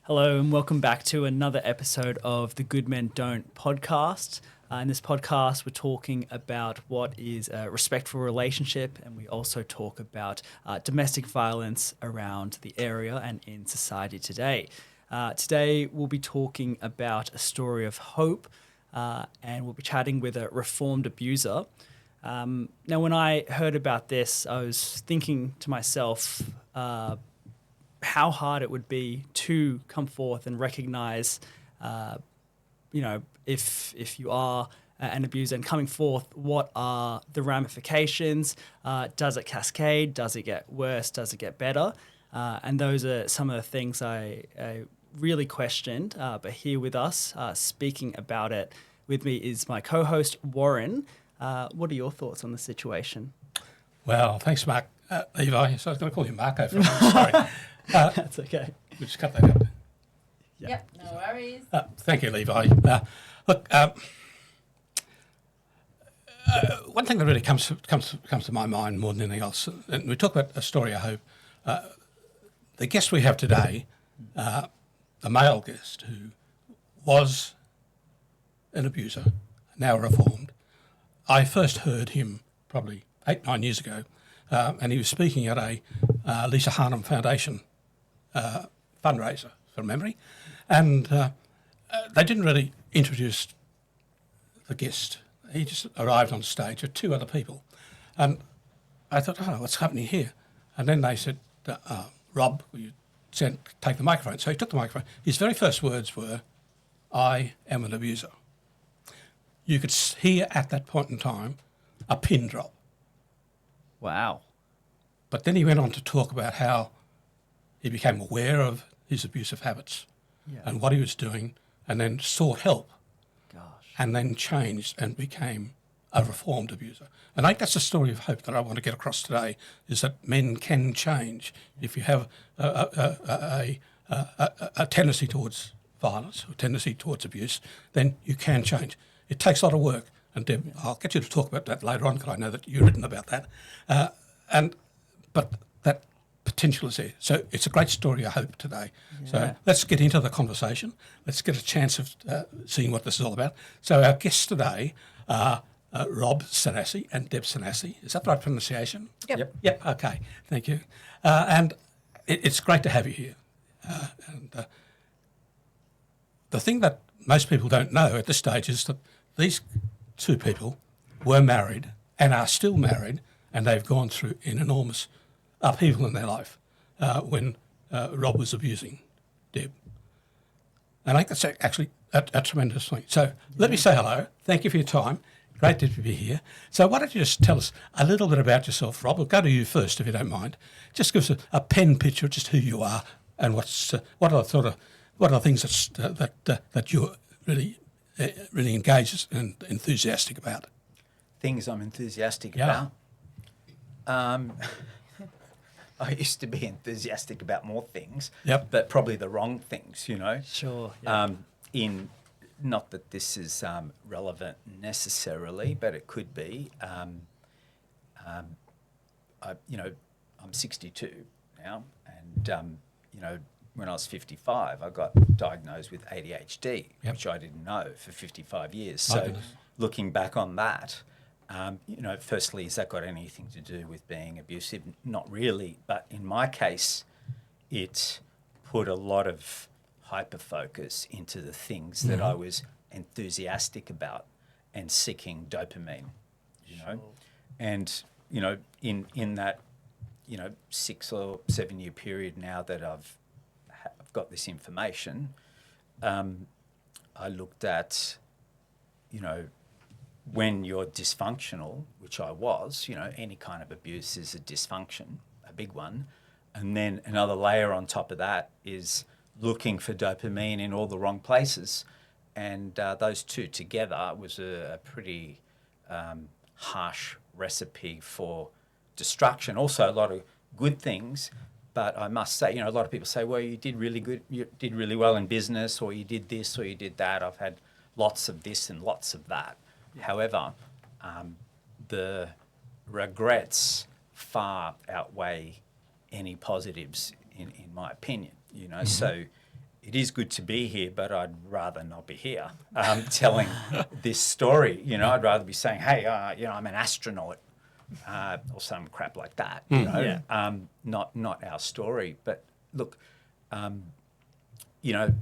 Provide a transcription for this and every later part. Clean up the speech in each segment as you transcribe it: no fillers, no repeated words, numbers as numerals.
Hello and welcome back to another episode of the Good Men Don't podcast. In this podcast, we're talking about what is a respectful relationship, and we also talk about domestic violence around the area and in society today. Today, we'll be talking about a story of hope, and we'll be chatting with a reformed abuser. Now, when I heard about this, I was thinking to myself, how hard it would be to come forth and recognise, if you are an abuser and coming forth, what are the ramifications? Does it cascade? Does it get worse? Does it get better? And those are some of the things I really questioned. But here with us, speaking about it with me, is my co-host, Warren. What are your thoughts on the situation? Well, thanks, Mark. Levi, so I was going to call you Marco for a moment, sorry. That's okay. We'll just cut that out. Yep, no worries. Thank you, Levi. Look, one thing that really comes to my mind more than anything else, and we talk about a story of hope. The guest we have today, a male guest who was an abuser, now reformed. I first heard him probably 8-9 years ago, and he was speaking at a Lisa Harnham Foundation fundraiser, from memory, and they didn't really introduce the guest. He just arrived on stage with two other people, and I thought, what's happening here? And then they said, Rob, will you take the microphone? So he took the microphone. His very first words were, "I am an abuser." You could hear at that point in time a pin drop. Wow. But then he went on to talk about how he became aware of his abusive habits and what he was doing, and then sought help. Gosh. And then changed and became a reformed abuser. And I think that's the story of hope that I want to get across today, is that men can change. If you have a tendency towards violence or tendency towards abuse, then you can change. It takes a lot of work. And Deb, I'll get you to talk about that later on, because I know that you've written about that. But that potential is there. So it's a great story, I hope, today. Yeah. So let's get into the conversation. Let's get a chance of seeing what this is all about. So our guests today are Rob Sanasi and Deb Sanasi. Is that the right pronunciation? Yep. Okay, thank you. And it's great to have you here. The thing that most people don't know at this stage is that these two people were married and are still married, and they've gone through an enormous upheaval in their life when Rob was abusing Deb. And I think that's actually a tremendous thing. So let me say hello. Thank you for your time. Great to be here. So why don't you just tell us a little bit about yourself, Rob? We'll go to you first, if you don't mind. Just give us a pen picture of just who you are and what are the things that you're really engaged and enthusiastic about. Things I'm enthusiastic about. I used to be enthusiastic about more things, but probably the wrong things, Sure. In not that this is relevant necessarily, but it could be. I'm 62 now, and when I was 55, I got diagnosed with ADHD, which I didn't know for 55 years. So looking back on that, firstly, has that got anything to do with being abusive? Not really. But in my case, it put a lot of hyper-focus into the things that I was enthusiastic about and seeking dopamine, Sure. And, in that, 6 or 7 year period now that I've got this information, I looked at, when you're dysfunctional, which I was, any kind of abuse is a dysfunction, a big one. And then another layer on top of that is looking for dopamine in all the wrong places. And those two together was a pretty harsh recipe for destruction. Also a lot of good things, but I must say, a lot of people say, well, you did really good, you did really well in business, or you did this, or you did that. I've had lots of this and lots of that. However, the regrets far outweigh any positives, in my opinion. So it is good to be here, but I'd rather not be here telling this story. You know, I'd rather be saying, hey, you know, I'm an astronaut or some crap like that, you know, not our story. But look, you know,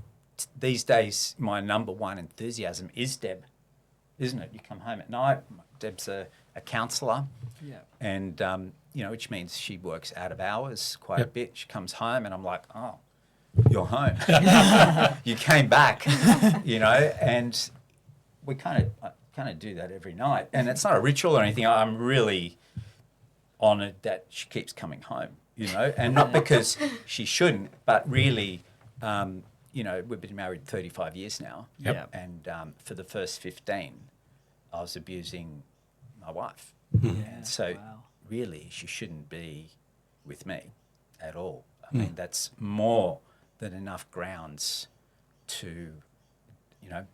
these days my number one enthusiasm is Deb, isn't it? You come home at night, Deb's a counsellor, and, you know, which means she works out of hours quite a bit. She comes home and I'm like, oh, you're home. You came back, you know, and we kind of do that every night. And it's not a ritual or anything. I'm really honoured that she keeps coming home, you know, and not because she shouldn't, but really, you know, we've been married 35 years now. And for the first 15, I was abusing my wife. And so really she shouldn't be with me at all. I mean, that's more than enough grounds to, you know,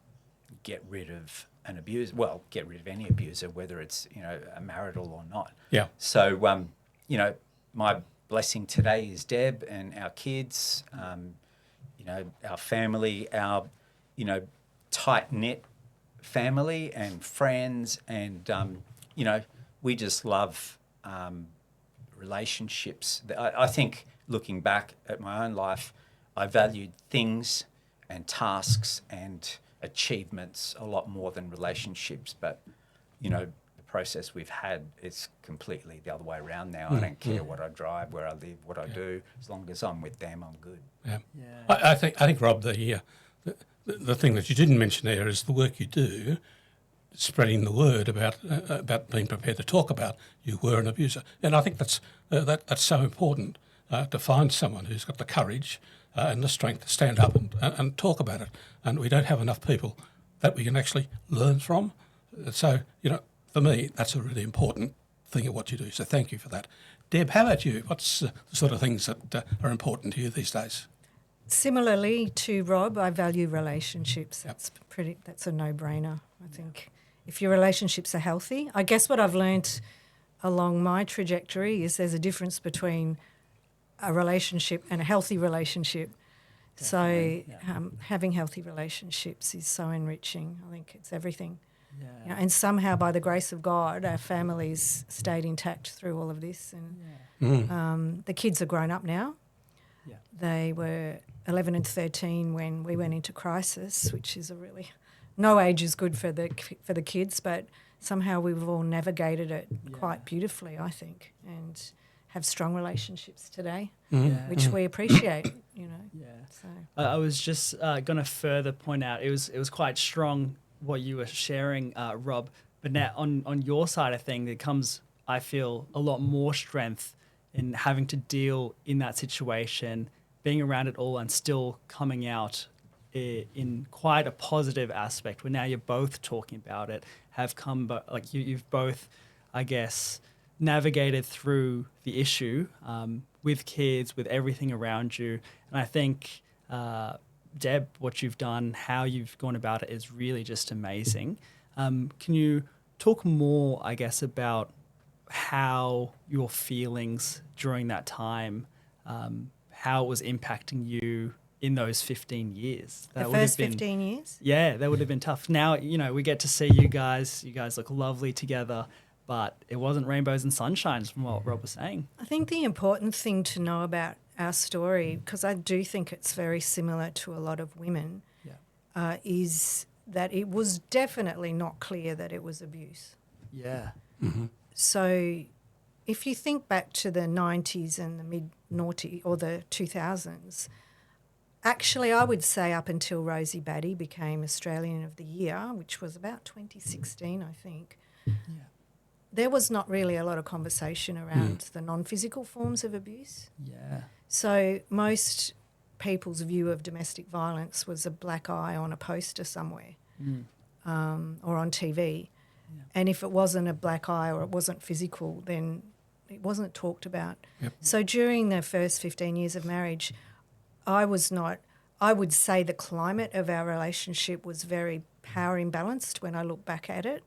get rid of an abuser. Well, get rid of any abuser, whether it's, you know, a marital or not. So, you know, my blessing today is Deb and our kids, you know, our family, our, you know, tight-knit family and friends, and, you know, we just love relationships. I think looking back at my own life, I valued things and tasks and achievements a lot more than relationships. But, you know, the process we've had is completely the other way around now. I don't care what I drive, where I live, what I do. As long as I'm with them, I'm good. I think, Rob, the thing that you didn't mention there is the work you do, spreading the word about being prepared to talk about you were an abuser. And I think that's so important, to find someone who's got the courage and the strength to stand up and talk about it. And we don't have enough people that we can actually learn from. So, you know, for me, that's a really important thing of what you do. So thank you for that. Deb, how about you? What's the sort of things that are important to you these days? Similarly to Rob, I value relationships. That's a no-brainer. I think if your relationships are healthy, I guess what I've learnt along my trajectory is there's a difference between a relationship and a healthy relationship. Definitely, so having healthy relationships is so enriching. I think it's everything. You know, and somehow, by the grace of God, our families stayed intact through all of this. And the kids are grown up now. They were 11 and 13 when we went into crisis, which is no age is good for the kids, but somehow we've all navigated it quite beautifully, I think, and have strong relationships today, which we appreciate, you know. So. I was just going to further point out, it was quite strong what you were sharing, Rob, but now on your side of things, it comes, I feel, a lot more strength in having to deal in that situation, being around it all and still coming out in quite a positive aspect where now you're both talking about it, have come, but like you've both, I guess, navigated through the issue with kids, with everything around you. And I think, Deb, what you've done, how you've gone about it is really just amazing. Can you talk more, I guess, about how your feelings during that time, how it was impacting you in those 15 years? The first 15 years? Yeah, that would have been tough. Now, you know, we get to see you guys look lovely together, but it wasn't rainbows and sunshines from what Rob was saying. I think the important thing to know about our story, because I do think it's very similar to a lot of women, is that it was definitely not clear that it was abuse. Yeah. So if you think back to the 90s and the mid-noughties or the 2000s, actually I would say up until Rosie Batty became Australian of the Year, which was about 2016, I think, there was not really a lot of conversation around the non-physical forms of abuse. So most people's view of domestic violence was a black eye on a poster somewhere or on TV. And if it wasn't a black eye or it wasn't physical, then it wasn't talked about. So during the first 15 years of marriage, I would say the climate of our relationship was very power imbalanced when I look back at it.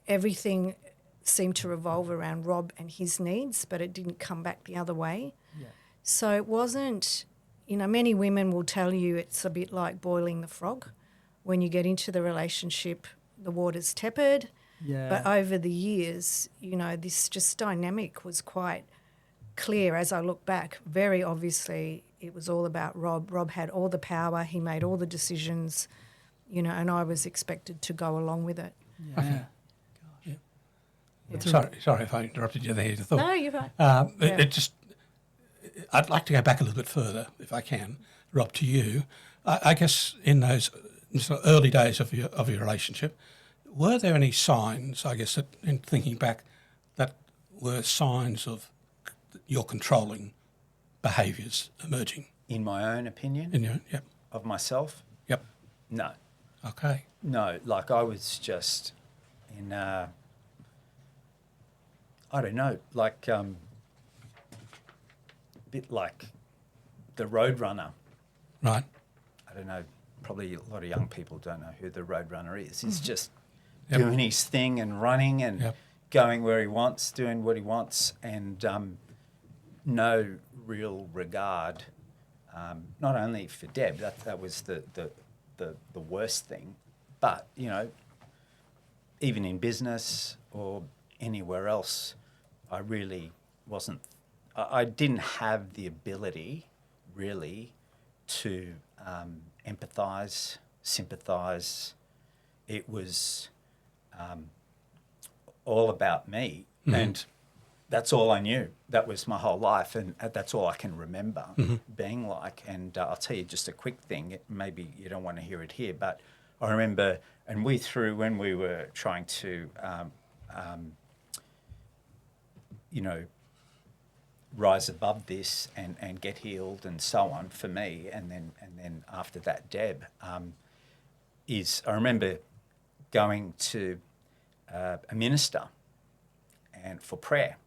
Everything seemed to revolve around Rob and his needs, but it didn't come back the other way. So it wasn't many women will tell you it's a bit like boiling the frog. When you get into the relationship, the water's tepid. Yeah. But over the years, this just dynamic was quite clear as I look back. Very obviously, it was all about Rob. Rob had all the power. He made all the decisions, and I was expected to go along with it. Yeah. Okay. Yeah. Sorry if I interrupted you there. I thought, No, you're right. I'd like to go back a little bit further, if I can, Rob, to you. I guess in those sort of early days of your relationship, were there any signs, I guess, that, in thinking back, that were signs of your controlling behaviours emerging? In my own opinion Yep. of myself, Yep. no. Okay. No, like I was just in, I don't know, like a bit like the Roadrunner. Right. I don't know, probably a lot of young people don't know who the Roadrunner is. He's just Yep. doing his thing and running and Yep. going where he wants, doing what he wants, and no real regard, not only for Deb, that was the worst thing, but, even in business or anywhere else, I really wasn't, I didn't have the ability really to empathise, sympathise. It was all about me, and that's all I knew. That was my whole life, and that's all I can remember being like. And I'll tell you just a quick thing. Maybe you don't want to hear it here, but I remember, and when we were trying to, rise above this and get healed and so on for me, and then after that, Deb, I remember going to a minister and for prayer,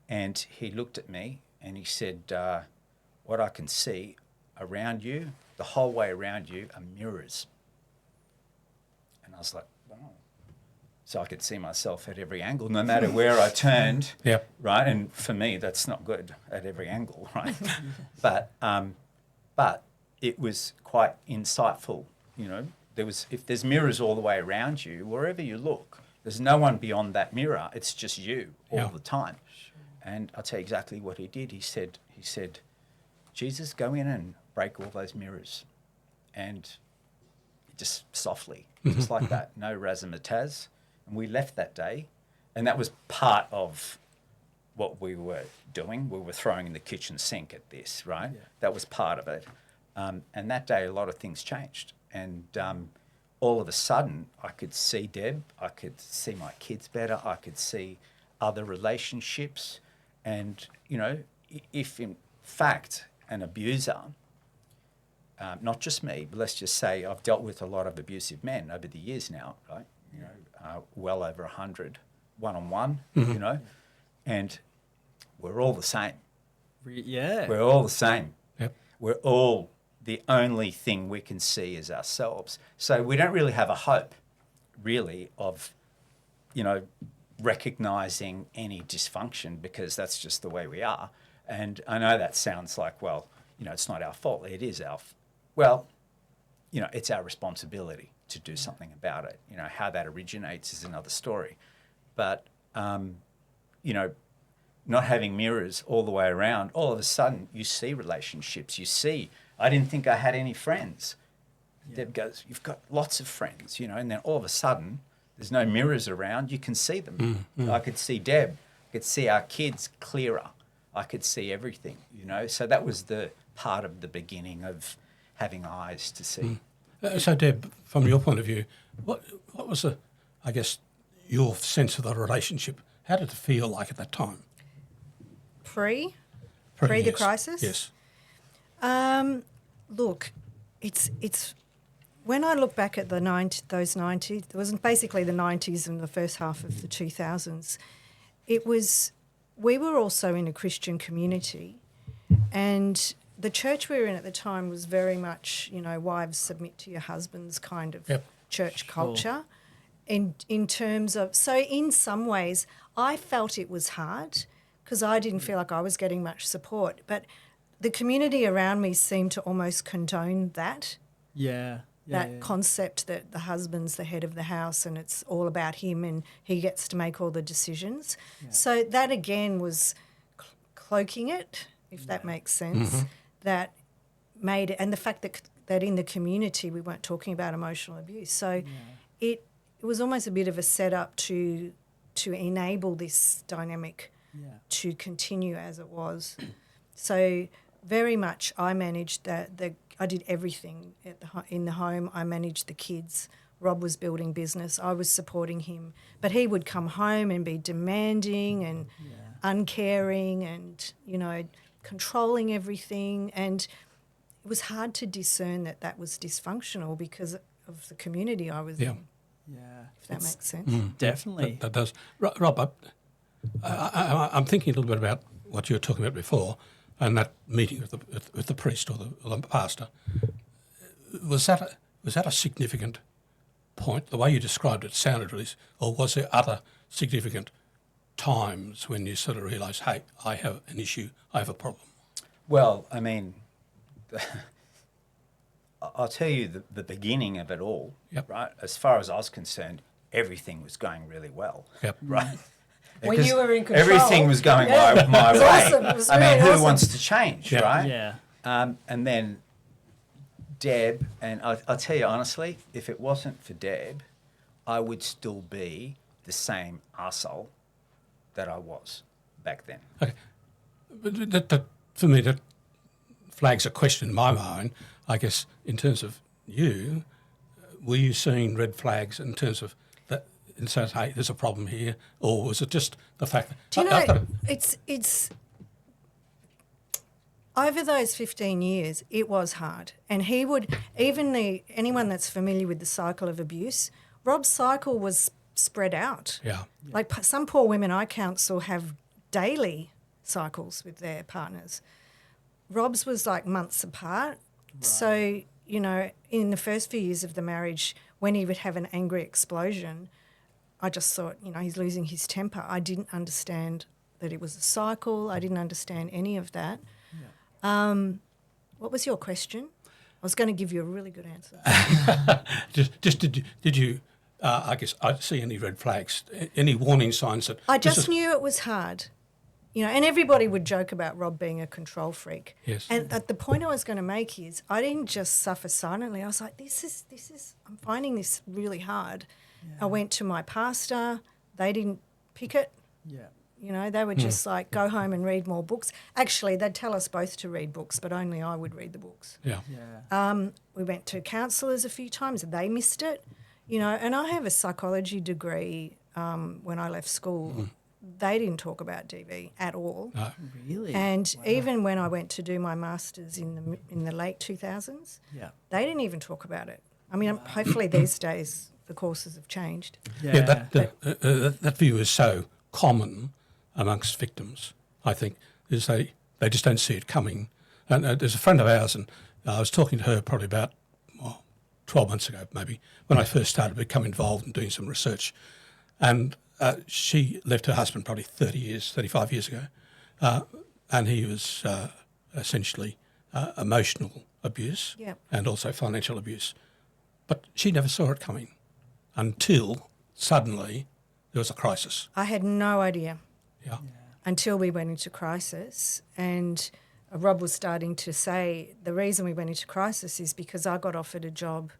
and he looked at me and he said, "What I can see around you, the whole way around you, are mirrors." And I was like, "Wow!" So I could see myself at every angle, no matter where I turned. Yep. Right, and for me, that's not good at every angle, right? But it was quite insightful. If there's mirrors all the way around you, wherever you look, there's no one beyond that mirror. It's just you all the time. And I'll tell you exactly what he did. He said, "Jesus, go in and break all those mirrors," and just softly, just like that, no razzmatazz. And we left that day, and that was part of what we were doing. We were throwing in the kitchen sink at this, right? Yeah. That was part of it. And that day, a lot of things changed. And all of a sudden, I could see Deb, I could see my kids better, I could see other relationships. And, if in fact an abuser, not just me, but let's just say I've dealt with a lot of abusive men over the years now, right? Well over 100, one-on-one, and we're all the same. Yeah. We're all the same. Yep. We're all, the only thing we can see is ourselves. So we don't really have a hope, really, of, recognising any dysfunction, because that's just the way we are. And I know that sounds like, well, it's not our fault. It is it's our responsibility to do something about it. How that originates is another story. But, not having mirrors all the way around, all of a sudden you see relationships. I didn't think I had any friends. Yeah. Deb goes, "You've got lots of friends," and then all of a sudden there's no mirrors around. You can see them. I could see Deb. I could see our kids clearer. I could see everything, So that was the part of the beginning of having eyes to see. So, Deb, from your point of view, what was your sense of the relationship? How did it feel like at that time? Pre Yes. the crisis? Yes. Look, it's when I look back at those 90s, it was basically the 90s and the first half of the 2000s, we were also in a Christian community, and the church we were in at the time was very much, wives submit to your husbands kind of church culture. In terms of, so in some ways, I felt it was hard because I didn't feel like I was getting much support. But the community around me seemed to almost condone that. Yeah. That concept that the husband's the head of the house and it's all about him and he gets to make all the decisions. Yeah. So that again was cloaking it, if that makes sense, that made it, and the fact that in the community we weren't talking about emotional abuse. So it was almost a bit of a setup to enable this dynamic to continue as it was. So very much I managed I did everything in the home. I managed the kids. Rob was building business. I was supporting him. But he would come home and be demanding and uncaring and, controlling everything. And it was hard to discern that was dysfunctional because of the community I was in, if that makes sense. Definitely. That does. Rob, I'm thinking a little bit about what you were talking about before and that meeting with the priest or the pastor. Was that a significant point? The way you described it sounded really, or was there other significant times when you sort of realised, hey, I have an issue, I have a problem? Well, I mean, I'll tell you the beginning of it all, right? As far as I was concerned, everything was going really well, right? When Because you were in control. everything was going my way. Awesome. It was I mean, really who awesome. wants to change, right? Yeah. And then Deb, and I'll tell you honestly, if it wasn't for Deb, I would still be the same arsehole that I was back then. Okay. But that, for me, that flags a question in my mind, I guess, in terms of you. Were you seeing red flags in terms of that, and says, hey, there's a problem here, or was it just the fact that... Do you know, it's over those 15 years, it was hard. And he would, anyone that's familiar with the cycle of abuse, Rob's cycle was spread out. Yeah. Like some poor women I counsel have daily cycles with their partners. Rob's was like months apart. Right. So, in the first few years of the marriage, when he would have an angry explosion, I just thought, he's losing his temper. I didn't understand that it was a cycle. I didn't understand any of that. Yeah. What was your question? I was going to give you a really good answer. Did you I guess, see any red flags, any warning signs that... I just knew it was hard. And everybody would joke about Rob being a control freak. Yes. And the point I was going to make is I didn't just suffer silently. I was like, this is I'm finding this really hard. Yeah. I went to my pastor. They didn't pick it. Yeah. They were just like, go home and read more books. Actually, they'd tell us both to read books, but only I would read the books. Yeah. We went to counsellors a few times. They missed it. And I have a psychology degree when I left school. They didn't talk about DV at all. No. Really? And even when I went to do my master's in the late 2000s, they didn't even talk about it. I mean, hopefully these days the courses have changed. Yeah, that view is so common amongst victims, I think, is they just don't see it coming. And there's a friend of ours, and I was talking to her probably about 12 months ago, maybe, when I first started to become involved in doing some research. And she left her husband probably 35 years ago, and he was essentially emotional abuse and also financial abuse. But she never saw it coming until suddenly there was a crisis. I had no idea. Yeah. Until we went into crisis, and Rob was starting to say the reason we went into crisis is because I got offered a job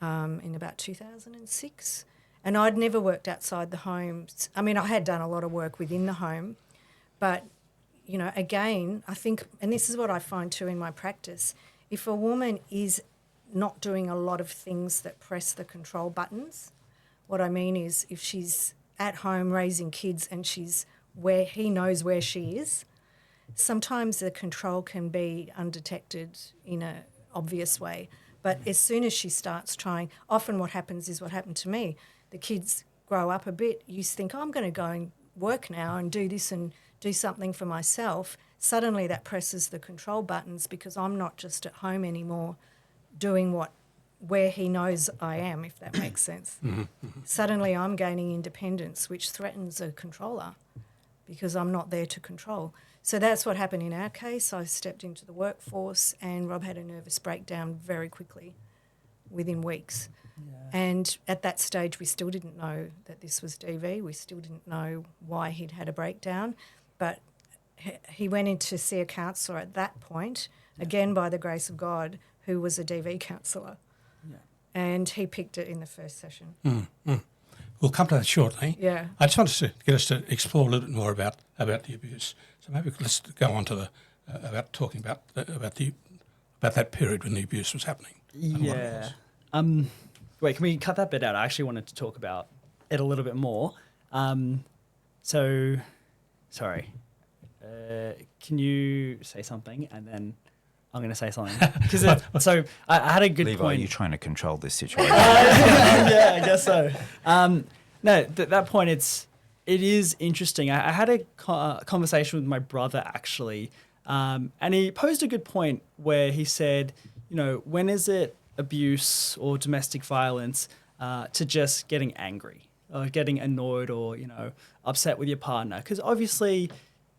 in about 2006. And I'd never worked outside the home. I mean, I had done a lot of work within the home. But, again, I think, and this is what I find too in my practice, if a woman is not doing a lot of things that press the control buttons, what I mean is if she's at home raising kids and she's where he knows where she is, sometimes the control can be undetected in an obvious way. But as soon as she starts trying, often what happens is what happened to me. The kids grow up a bit, you think, I'm going to go and work now and do this and do something for myself. Suddenly that presses the control buttons because I'm not just at home anymore doing where he knows I am, if that makes sense. Suddenly I'm gaining independence, which threatens a controller because I'm not there to control. So that's what happened in our case. I stepped into the workforce and Rob had a nervous breakdown very quickly, within weeks. Yeah. And at that stage, we still didn't know that this was DV. We still didn't know why he'd had a breakdown. But he went in to see a counsellor at that point, again by the grace of God, who was a DV counsellor. Yeah. And he picked it in the first session. We'll come to that shortly. Yeah. I just wanted to get us to explore a little bit more about the abuse. So maybe let's go on to the about talking about that period when the abuse was happening. And what it was. Wait, can we cut that bit out? I actually wanted to talk about it a little bit more. Sorry. Can you say something and then I'm going to say something? So I had a good Levi, point. are you trying to control this situation? Yeah, I guess so. No, that point, it is interesting. I had a conversation with my brother actually, and he posed a good point where he said, when is it abuse or domestic violence to just getting angry or getting annoyed or, upset with your partner? Because obviously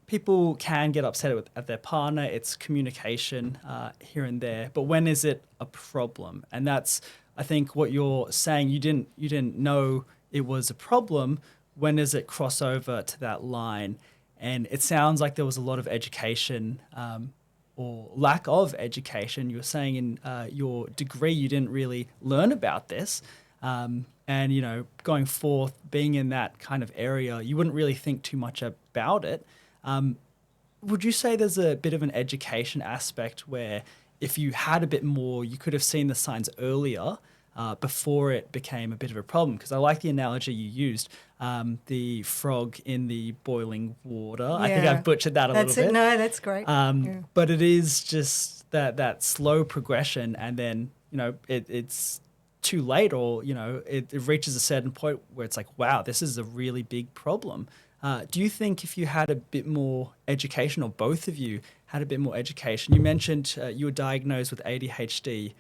people can get upset at their partner. It's communication here and there. But when is it a problem? And that's, I think, what you're saying. You didn't know it was a problem. When does it cross over to that line? And it sounds like there was a lot of education or lack of education. You were saying in your degree you didn't really learn about this. And, going forth, being in that kind of area, you wouldn't really think too much about it. Would you say there's a bit of an education aspect where if you had a bit more, you could have seen the signs earlier before it became a bit of a problem? Because I like the analogy you used, the frog in the boiling water. I think I've butchered that a little bit. No, that's great. But it is just that slow progression, and then it's too late, or it reaches a certain point where it's like, wow, this is a really big problem. Do you think if you had a bit more education, or both of you had a bit more education? You mentioned you were diagnosed with ADHD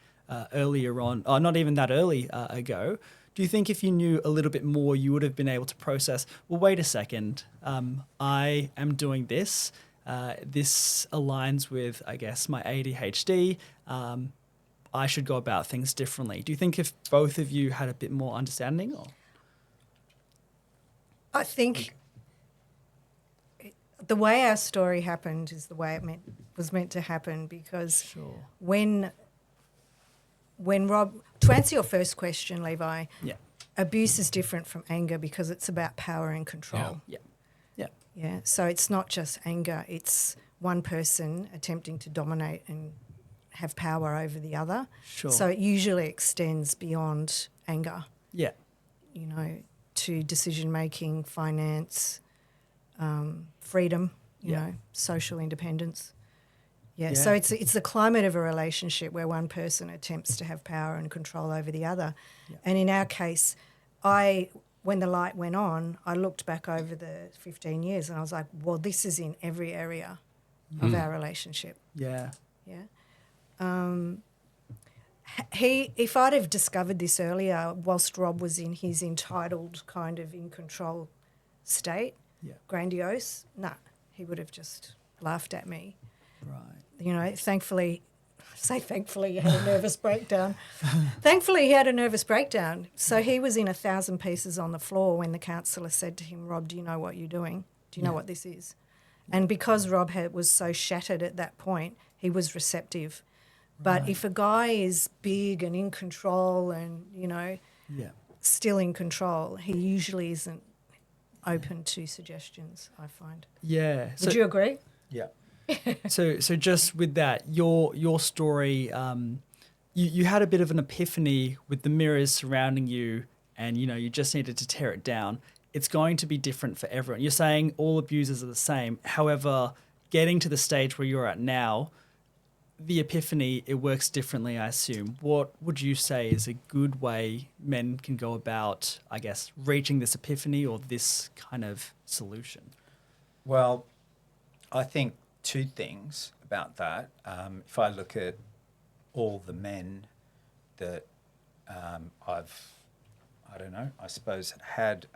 earlier on, or not even that early ago. Do you think if you knew a little bit more, you would have been able to process, well, wait a second, I am doing this. This aligns with, I guess, my ADHD. I should go about things differently. Do you think if both of you had a bit more understanding? Or? I think the way our story happened is the way it was meant to happen, because when Rob, to answer your first question, Levi, abuse is different from anger because it's about power and control. Yeah. So it's not just anger; it's one person attempting to dominate and have power over the other. Sure. So it usually extends beyond anger. Yeah. To decision making, finance, freedom, social independence. Yeah. So it's the climate of a relationship where one person attempts to have power and control over the other. Yeah. And in our case, when the light went on, I looked back over the 15 years and I was like, well, this is in every area of our relationship. Yeah. Yeah. If I'd have discovered this earlier, whilst Rob was in his entitled kind of in control state, grandiose, he would have just laughed at me. Right. Thankfully he had a nervous breakdown. Thankfully he had a nervous breakdown. So he was in 1,000 pieces on the floor when the counsellor said to him, Rob, do you know what you're doing? Do you know what this is? And because Rob was so shattered at that point, he was receptive. But if a guy is big and in control and, still in control, he usually isn't open to suggestions, I find. Yeah. Would you agree? Yeah. So just with that, your story, you had a bit of an epiphany with the mirrors surrounding you, and you just needed to tear it down. It's going to be different for everyone. You're saying all abusers are the same. However, getting to the stage where you're at now, the epiphany, it works differently, I assume. What would you say is a good way men can go about, I guess, reaching this epiphany or this kind of solution? Well, I think two things about that. If I look at all the men that I've, I suppose, had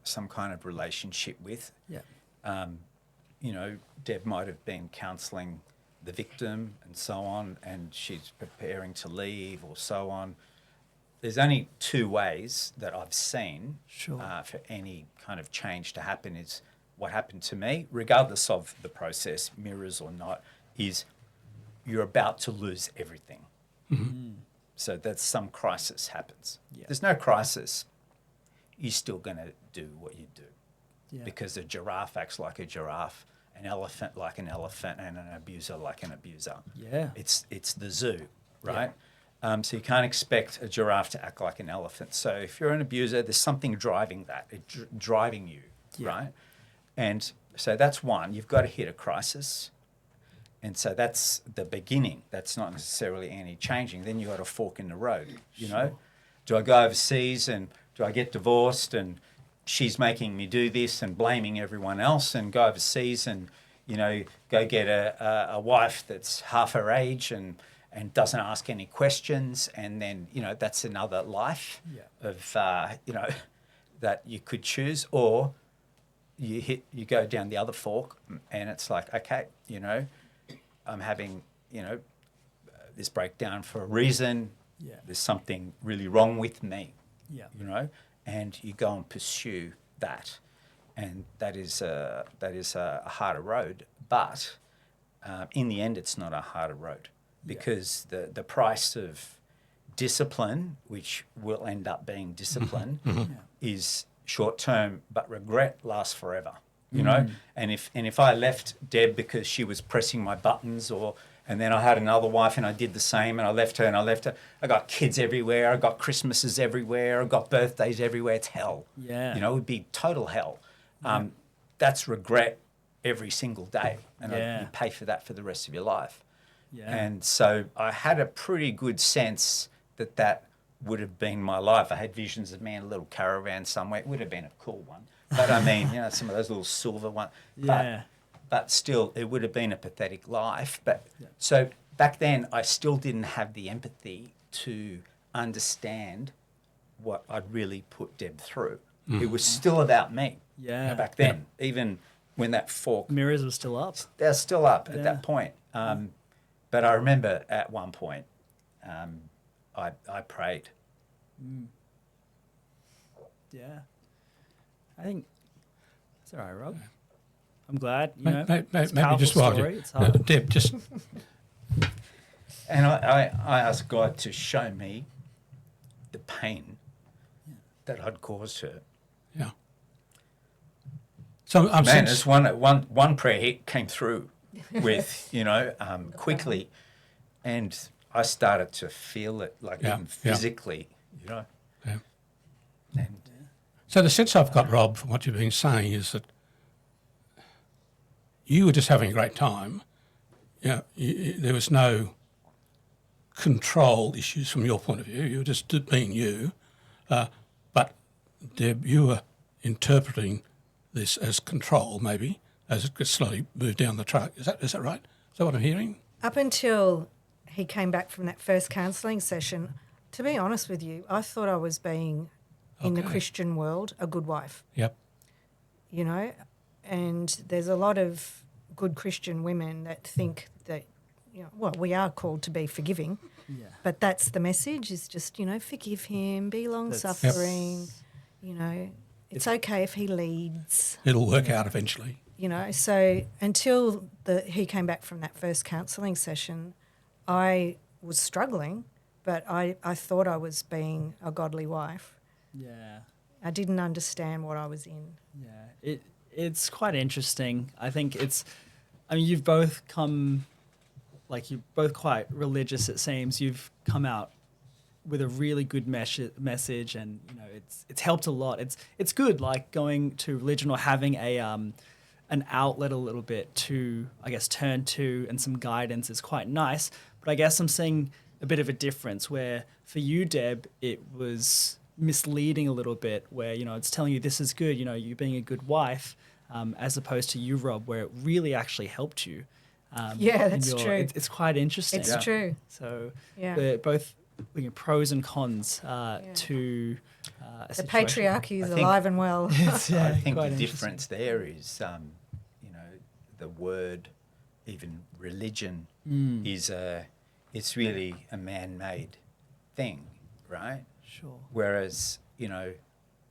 some kind of relationship with, Deb might have been counselling the victim and so on, and she's preparing to leave or so on. There's only two ways that I've seen Sure. For any kind of change to happen is what happened to me, regardless of the process, mirrors or not, is you're about to lose everything. So that's some crisis happens. Yeah. There's no crisis, you're still going to do what you do. Yeah. Because a giraffe acts like a giraffe, an elephant like an elephant, and an abuser like an abuser. Yeah. It's the zoo, right? So you can't expect a giraffe to act like an elephant. So if you're an abuser, there's something driving that, driving you, right? And so that's one. You've got to hit a crisis. And so that's the beginning. That's not necessarily any changing. Then you've got a fork in the road, you know? Do I go overseas and do I get divorced and she's making me do this and blaming everyone else, and go overseas and, go get a wife that's half her age and doesn't ask any questions, and then, that's another life of, that you could choose, or you go down the other fork and it's like, okay, I'm having, this breakdown for a reason. Yeah. There's something really wrong with me, Yeah. and you go and pursue that. And that is a harder road, but in the end, it's not a harder road, because the price of discipline, which will end up being discipline, is short term, but regret lasts forever. And if I left Deb because she was pressing my buttons, and then I had another wife and I did the same, and I left her. I got kids everywhere. I got Christmases everywhere. I got birthdays everywhere. It's hell. Yeah. It would be total hell. That's regret every single day, and you pay for that for the rest of your life. Yeah. And so I had a pretty good sense that would have been my life. I had visions of me in a little caravan somewhere. It would have been a cool one. But I mean, some of those little silver ones. Yeah. But still, it would have been a pathetic life. So back then, I still didn't have the empathy to understand what I'd really put Deb through. It was still about me. Yeah. Back then, even when that fork, Mirrors were still up. they're still up at Yeah. that point. But I remember at one point, I prayed. Yeah. I think it's all right, Rob. I'm glad. Maybe just while story. It's hard. Deb, just And I asked God to show me the pain that I'd caused her. yeah. So I'm Man, this one prayer hit came through with, quickly, and I started to feel it, like even physically, Yeah. And So the sense I've got, Rob, from what you've been saying is that you were just having a great time. There was no control issues from your point of view. You were just being you. But, Deb, you were interpreting this as control, maybe, as it slowly moved down the track. Is that right? Is that what I'm hearing? Up until he came back from that first counselling session, to be honest with you, I thought I was being, in the Christian world, a good wife. Yep. And there's a lot of good Christian women that think that, we are called to be forgiving, but that's the message, is just, forgive him, be long-suffering, it's okay if he leads. It'll work out eventually. So until he came back from that first counselling session, I was struggling, but I thought I was being a godly wife. Yeah. I didn't understand what I was in. Yeah. It's quite interesting. I think you've both you're both quite religious, it seems. You've come out with a really good message, and it's helped a lot. It's good, like going to religion or having an outlet a little bit to, I guess, turn to, and some guidance is quite nice. But I guess I'm seeing a bit of a difference where for you, Deb, it was misleading a little bit, where it's telling you this is good, you're being a good wife, as opposed to you, Rob, where it really actually helped you. That's true. It's quite interesting. It's true. So Yeah. both pros and cons to a The situation. patriarchy is I think- alive and well. It's, I think quite the interesting. difference there is, the word, even religion, it's really a man-made thing, right? Sure. Whereas, you know,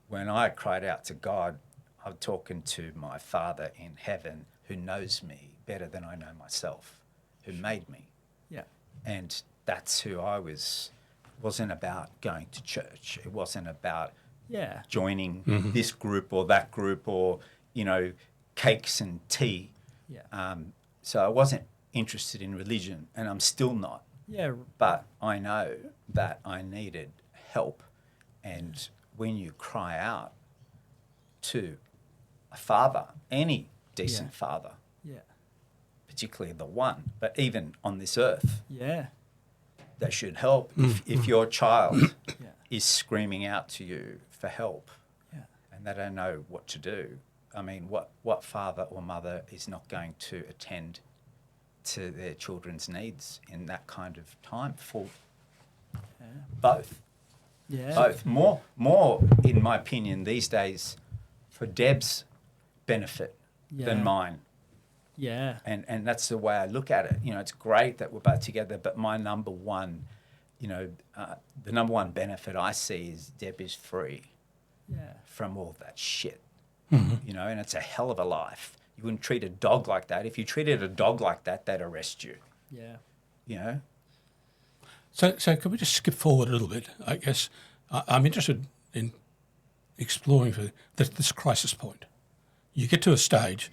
when I cried out to God, I'm talking to my Father in heaven who knows me better than I know myself, who made me. Yeah. And that's who I was. It wasn't about going to church. It wasn't about Yeah. joining this group or that group or, you know, cakes and tea. Yeah. So I wasn't interested in religion, and I'm still not. Yeah. But I know that I needed help. And when you cry out to a father, any decent father, Yeah. particularly the one, but even on this earth, Yeah. that should help. If your child Yeah. is screaming out to you for help Yeah. and they don't know what to do, I mean, what father or mother is not going to attend to their children's needs in that kind of time? For both. Yeah. Both. More, in my opinion, these days for Deb's benefit than mine. Yeah. And that's the way I look at it. You know, it's great that we're both together, but my number one, you know, the number one benefit I see is Deb is free Yeah. from all that shit. You know, and it's a hell of a life. You wouldn't treat a dog like that. If you treated a dog like that, they'd arrest you. Yeah. You know? So can we just skip forward a little bit? I guess I'm interested in exploring for this crisis point. You get to a stage.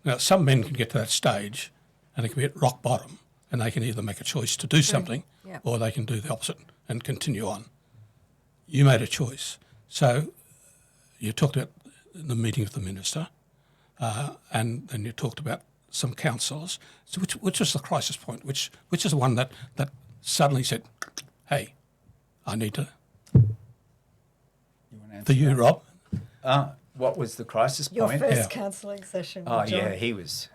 Now, some men can get to that stage and they can be at rock bottom and they can either make a choice to do something or they can do the opposite and continue on. You made a choice. So you talked about the meeting with the minister and then you talked about some counsellors. So which was the crisis point? Which is the one that suddenly said, hey, I need to... You want to answer For you, that? Rob? What was the crisis Your point? first counselling session. Oh, with John. yeah, he was...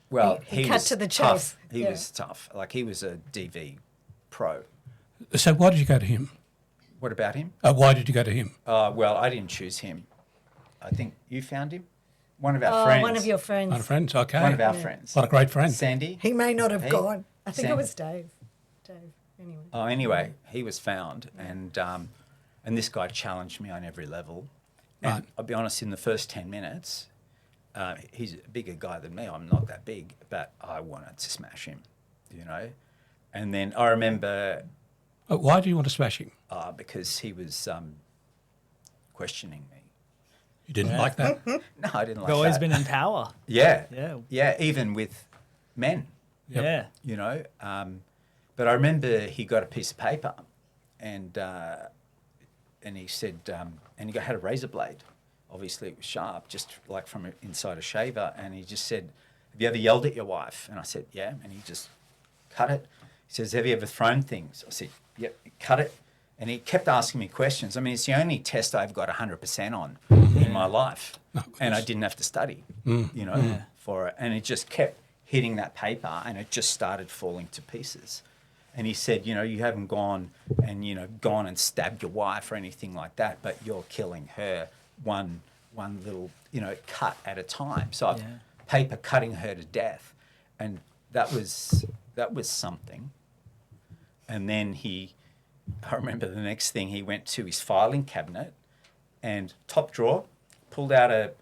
Well, He cut was to the tough. chase. He Yeah. was tough. Like, he was a DV pro. So why did you go to him? What about him? Why did you go to him? Well, I didn't choose him. I think you found him. One of our friends. One of your friends. One of friends, okay. One of our friends. What a great friend. Sandy. He may not have Hey, gone. I think Sam. it was Dave. Anyway. Oh, anyway, he was found, and this guy challenged me on every level. And Right. I'll be honest, in the first 10 minutes, he's a bigger guy than me. I'm not that big, but I wanted to smash him, you know. And then I remember Why do you want to smash him? because he was questioning me. You didn't like that? No, I didn't like You've always that. been in power. Yeah. Yeah. Yeah, even with men. Yep. Yeah. You know. But I remember he got a piece of paper, and he said, and he had a razor blade. Obviously, it was sharp, just like from inside a shaver. And he just said, "Have you ever yelled at your wife?" And I said, "Yeah." And he just cut it. He says, "Have you ever thrown things?" I said, "Yep." Cut it. And he kept asking me questions. I mean, it's the only test I've got 100% on in my life, and I didn't have to study, you know, for it. And it just kept hitting that paper, and it just started falling to pieces. And he said, "You know, you haven't gone and stabbed your wife or anything like that, but you're killing her one little, you know, cut at a time. So I've paper cutting her to death." And that was something. And then I remember the next thing, he went to his filing cabinet and top drawer, pulled out a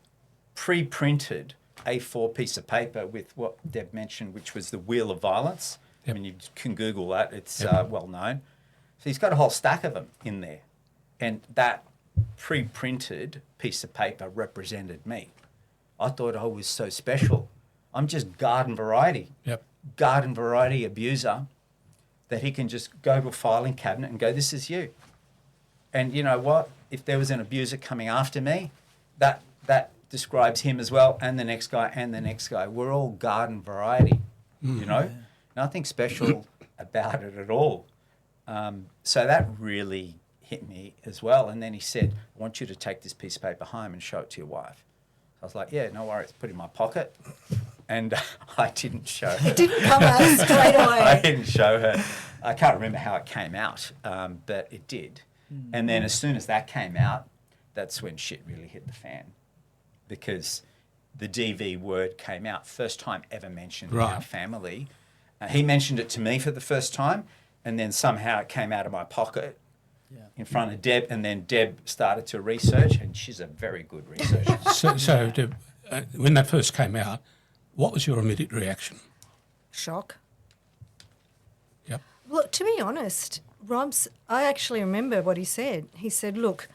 pre-printed A4 piece of paper with what Deb mentioned, which was the Wheel of Violence. I mean, you can Google that. It's well known. So he's got a whole stack of them in there. And that pre-printed piece of paper represented me. I thought I was so special. I'm just garden variety. Yep. Garden variety abuser that he can just go to a filing cabinet and go, "This is you." And you know what? If there was an abuser coming after me, that describes him as well, and the next guy, and the next guy. We're all garden variety, you know? Nothing special about it at all. So that really hit me as well. And then he said, "I want you to take this piece of paper home and show it to your wife." I was like, "Yeah, no worries." Put it in my pocket. And I didn't show her. It didn't come out straight away. I didn't show her. I can't remember how it came out, but it did. And then as soon as that came out, that's when shit really hit the fan. Because the DV word came out, first time ever mentioned in Right. our family. He mentioned it to me for the first time, and then somehow it came out of my pocket in front of Deb, and then Deb started to research, and she's a very good researcher. So Deb, when that first came out, what was your immediate reaction? Shock. Yep. Look, to be honest, I actually remember what he said. He said, look,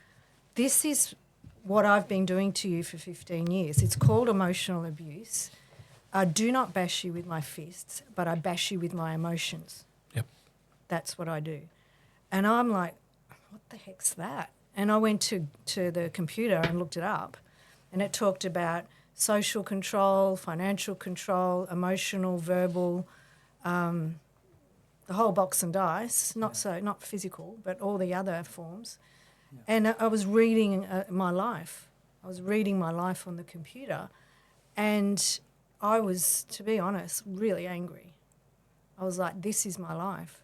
this is what I've been doing to you for 15 years. It's called emotional abuse. I do not bash you with my fists, but I bash you with my emotions. Yep. That's what I do. And I'm like, what the heck's that? And I went to the computer and looked it up, and it talked about social control, financial control, emotional, verbal, the whole box and dice, not physical, but all the other forms. Yeah. And I was reading my life. I was reading my life on the computer, and I was, to be honest, really angry. I was like, this is my life.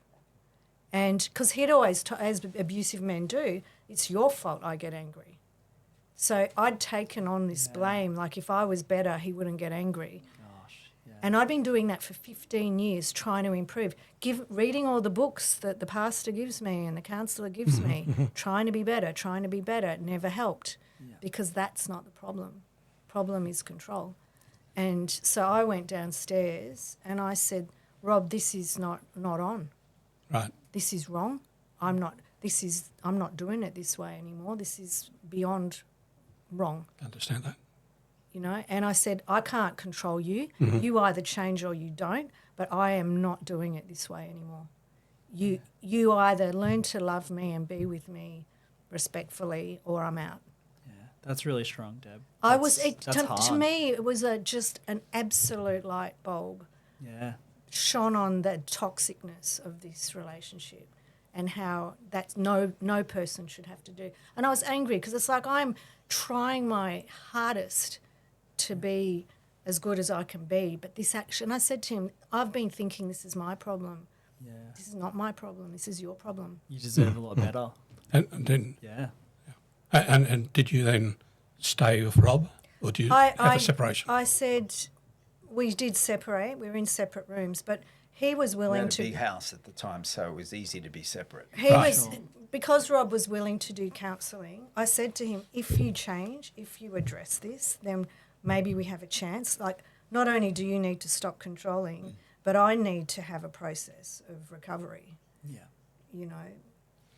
And because he'd always, as abusive men do, it's your fault I get angry. So I'd taken on this blame, like if I was better, he wouldn't get angry. Gosh, yeah. And I'd been doing that for 15 years, trying to improve, reading all the books that the pastor gives me and the counsellor gives me, trying to be better. It never helped because that's not the problem. Problem is control. And so I went downstairs and I said, Rob, this is not on. Right. This is wrong. I'm not doing it this way anymore. This is beyond wrong. Understand that. You know, and I said, I can't control you. Mm-hmm. You either change or you don't, but I am not doing it this way anymore. You either learn to love me and be with me respectfully or I'm out. Yeah, that's really strong, Deb. To me, it was just an absolute light bulb. Yeah. Shone on the toxicness of this relationship and how that's no person should have to do. And I was angry because it's like I'm trying my hardest to be as good as I can be, but this action, I said to him, I've been thinking this is my problem. Yeah. This is not my problem. This is your problem. You deserve a lot better. And then, yeah. And did you then stay with Rob, or do you have a separation? I said we did separate. We were in separate rooms, but he was willing We had to. a big house at the time, so it was easy to be separate. Because Rob was willing to do counselling. I said to him, if you change, if you address this, then maybe we have a chance. Like, not only do you need to stop controlling, but I need to have a process of recovery. Yeah. You know,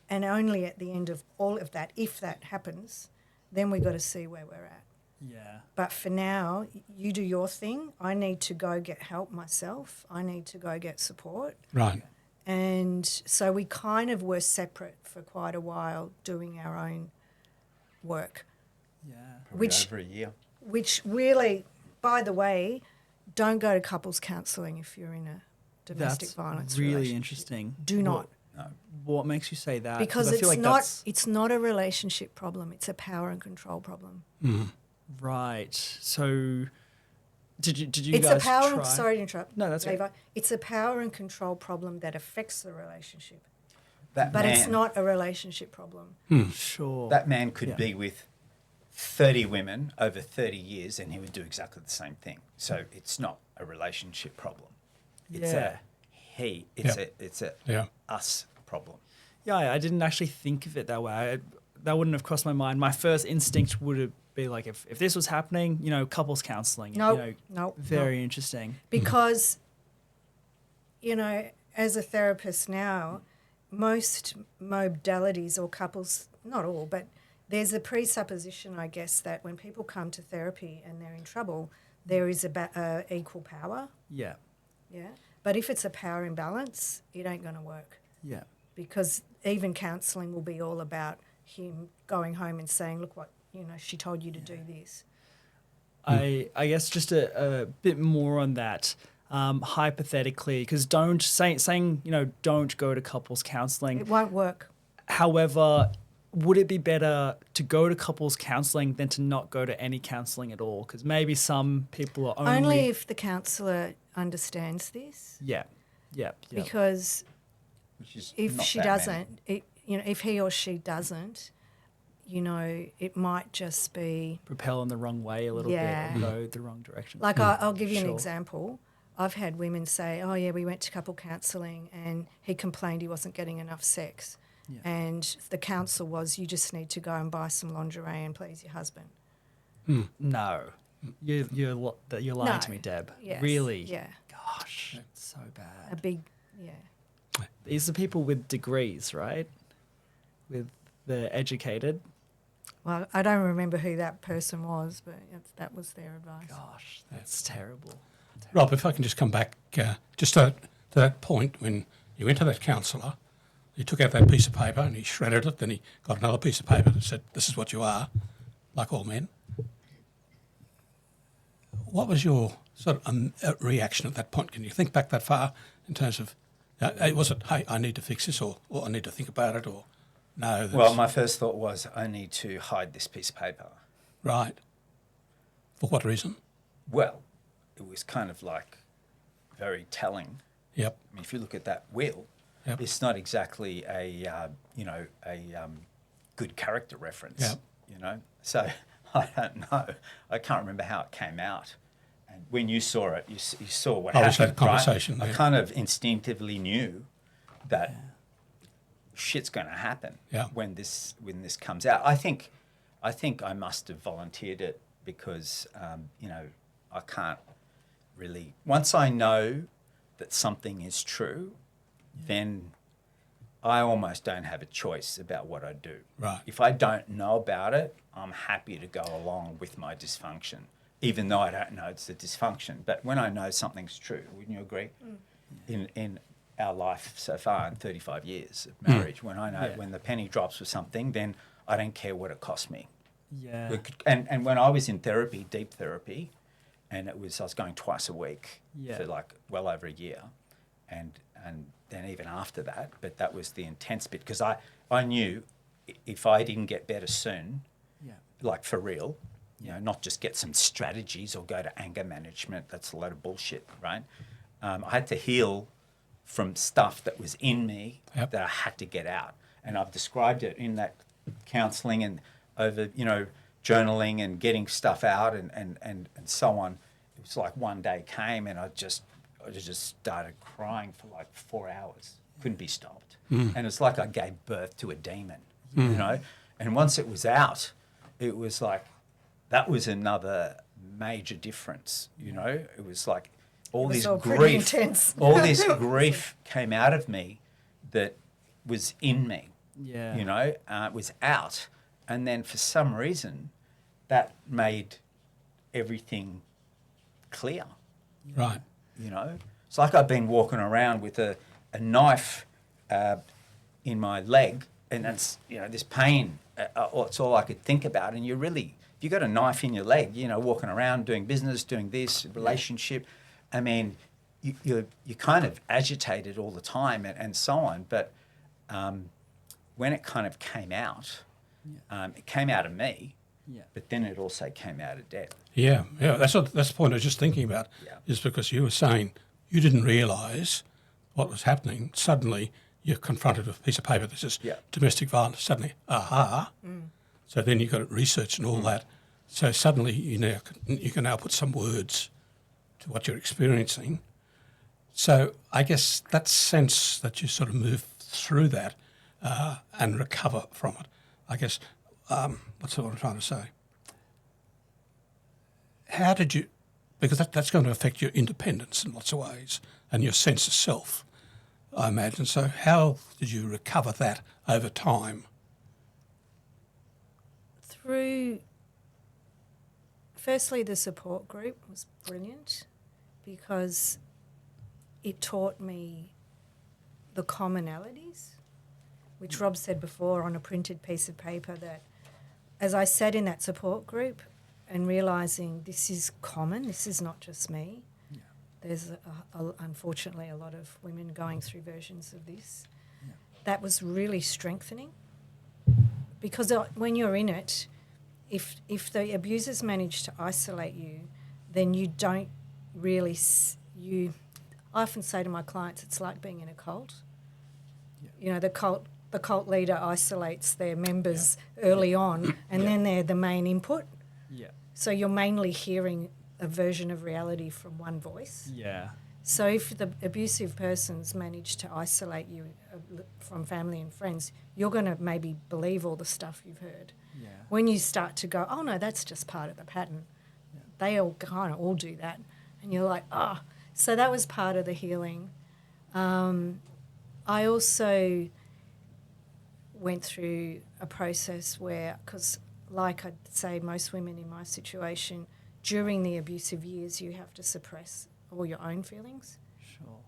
and only at the end of all of that, if that happens, then we got to see where we're at. Yeah. But for now, you do your thing. I need to go get help myself. I need to go get support. Right. And so we kind of were separate for quite a while doing our own work. Yeah. Probably over a year. Which really, by the way, don't go to couples counselling if you're in a domestic violence really relationship. Interesting. Do not. What makes you say that? Because I feel it's not a relationship problem. It's a power and control problem. Mm. Right. So did you it's guys a power try? Sorry to interrupt. No, that's Levi. right. It's a power and control problem that affects the relationship. But it's not a relationship problem. Sure. That man could be with 30 women over 30 years and he would do exactly the same thing. So it's not a relationship problem. It's it's a us problem. Yeah, I didn't actually think of it that way. That wouldn't have crossed my mind. My first instinct would be like, if this was happening, couples counselling. No. Very interesting. Because, as a therapist now, most modalities or couples, not all, but there's a presupposition, I guess, that when people come to therapy and they're in trouble, there is equal power. Yeah. Yeah. But if it's a power imbalance, it ain't going to work. Yeah. Because even counselling will be all about him going home and saying, look what, she told you to do this. I guess just a bit more on that. Hypothetically, because saying don't go to couples counselling. It won't work. However, would it be better to go to couples counselling than to not go to any counselling at all? Because maybe some people are only if the counsellor understands this. Yeah. Because Which is if not she that doesn't, if he or she doesn't, you know, it might just be Propel in the wrong way a little Yeah. bit or go the wrong direction. like I'll give you an Sure. example. I've had women say, "Oh yeah, we went to couple counselling, and he complained he wasn't getting enough sex." Yeah. And the counsel was, you just need to go and buy some lingerie and please your husband. No. You're lying No. to me, Deb. Yes. Really? Yeah. Gosh, it's so A bad. big, yeah. These are people with degrees, right? With the educated. Well, I don't remember who that person was, but that was their advice. Gosh, that's terrible. Rob, if I can just come back just to that point when you went to that counsellor, he took out that piece of paper and he shredded it, then he got another piece of paper that said, this is what you are, like all men. What was your sort of reaction at that point? Can you think back that far in terms of, was it, hey, I need to fix this, or I need to think about it, or no? Well, my first thought was, I need to hide this piece of paper. Right. For what reason? Well, it was kind of like very telling. Yep. I mean, if you look at that will, Yep. it's not exactly a good character reference. Yep. You know, so I don't know. I can't remember how it came out. And when you saw it, you saw what Oh, we happened. had a conversation, right? yeah. I kind of instinctively knew that shit's going to happen Yeah. when this comes out. I think I must have volunteered it because I can't really. Once I know that something is true, then I almost don't have a choice about what I do. Right. If I don't know about it, I'm happy to go along with my dysfunction, even though I don't know it's a dysfunction. But when I know something's true, wouldn't you agree? In our life so far, in 35 years of marriage, when I know when the penny drops with something, then I don't care what it cost me. Yeah. And when I was in therapy, deep therapy, and I was going twice a week for like well over a year, and then even after that, but that was the intense bit because I knew if I didn't get better soon, like for real, you know, not just get some strategies or go to anger management, that's a load of bullshit, right? I had to heal from stuff that was in me that I had to get out. And I've described it in that counselling and over, journaling and getting stuff out and so on. It was like one day came and I just started crying for like 4 hours. Couldn't be stopped. And it's like I gave birth to a demon, you know? And once it was out, it was like, that was another major difference, you know? It was like all this all pretty grief, intense. all this grief came out of me that was in me, Yeah. you know? It was out. And then for some reason, that made everything clear. Right. You know, it's like I've been walking around with a knife in my leg, and that's this pain. It's all I could think about. And if you got a knife in your leg, walking around doing business, doing this relationship, I mean, you're kind of agitated all the time and so on. But when it kind of came out, it came out of me. Yeah. But then it also came out of Deb. Yeah. That's the point I was just thinking about. Yeah. Is because you were saying you didn't realise what was happening. Suddenly you're confronted with a piece of paper that says domestic violence. Suddenly, aha. So then you've got to research and all that. So suddenly you can now put some words to what you're experiencing. So I guess that sense that you sort of move through that and recover from it, I guess. What's what I'm trying to say? How did you, because that's going to affect your independence in lots of ways and your sense of self, I imagine. So how did you recover that over time? Through, firstly, the support group was brilliant because it taught me the commonalities, which Rob said before on a printed piece of paper, that as I sat in that support group and realising this is common, this is not just me. Yeah. There's unfortunately a lot of women going through versions of this. Yeah. That was really strengthening because when you're in it, if the abusers manage to isolate you, then you don't really I often say to my clients, it's like being in a cult. Yeah. The cult the cult leader isolates their members early on, and then they're the main input. Yeah. So you're mainly hearing a version of reality from one voice. Yeah. So if the abusive person's managed to isolate you from family and friends, you're going to maybe believe all the stuff you've heard. Yeah. When you start to go, oh no, that's just part of the pattern. Yeah. They all kind of all do that. And you're like, oh. So that was part of the healing. I also went through a process where, because like I'd say most women in my situation, during the abusive years you have to suppress all your own feelings. Sure.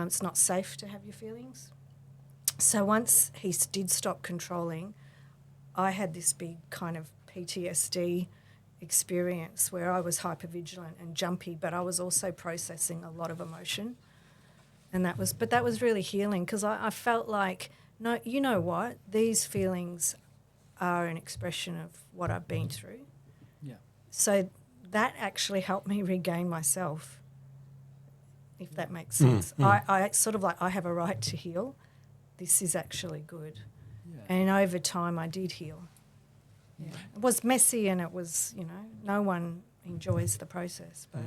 It's not safe to have your feelings. So once he did stop controlling, I had this big kind of PTSD experience where I was hypervigilant and jumpy, but I was also processing a lot of emotion. And that was really healing, because I felt like, no, you know what? These feelings are an expression of what I've been through. Yeah. So that actually helped me regain myself, if that makes sense. I sort of like, I have a right to heal. This is actually good. Yeah. And over time I did heal. Yeah. It was messy, and it was, no one enjoys the process. But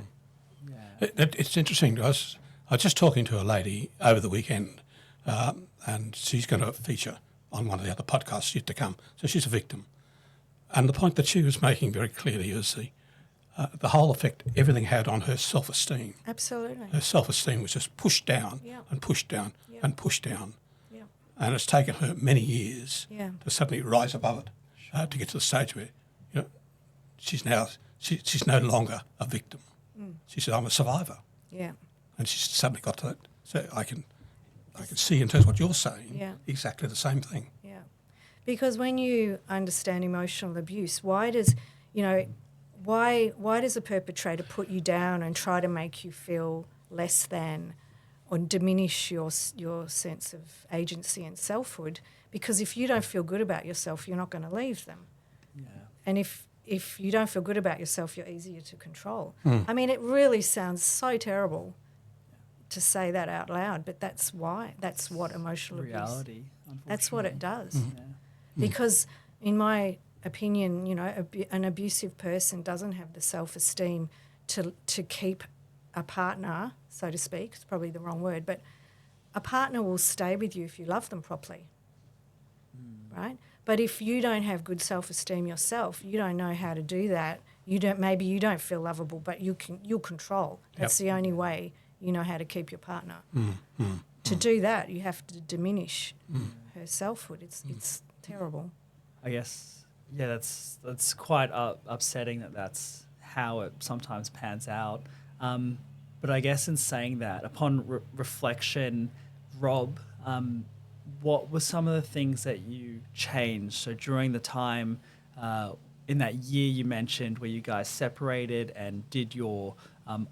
Yeah. It's interesting. I was just talking to a lady over the weekend, and she's going to feature on one of the other podcasts yet to come. So she's a victim. And the point that she was making very clearly is the whole effect everything had on her self-esteem. absolutely. Her self-esteem was just pushed down Yeah. and pushed down Yeah. and pushed down. Yeah. And it's taken her many years Yeah. to suddenly rise above it, to get to the stage where, she's no longer a victim. She said, I'm a survivor. Yeah. And she's suddenly got to that. So I can see in terms of what you're saying, Yeah. exactly the same thing. Yeah. Because when you understand emotional abuse, why does a perpetrator put you down and try to make you feel less than or diminish your sense of agency and selfhood? Because if you don't feel good about yourself, you're not going to leave them. Yeah. And if you don't feel good about yourself, you're easier to control. I mean, it really sounds so terrible to say that out loud, but that's why. That's what emotional abuse. Reality. That's what it does. Yeah. Because in my opinion, an abusive person doesn't have the self-esteem to keep a partner, so to speak. It's probably the wrong word, but a partner will stay with you if you love them properly, right? But if you don't have good self-esteem yourself, you don't know how to do that. Maybe you don't feel lovable, but you'll control. That's the only way you know how to keep your partner. To do that, you have to diminish her selfhood. It's terrible. I guess, yeah, that's quite upsetting that's how it sometimes pans out. But I guess in saying that, upon reflection, Rob, what were some of the things that you changed? So during the time in that year you mentioned where you guys separated and did your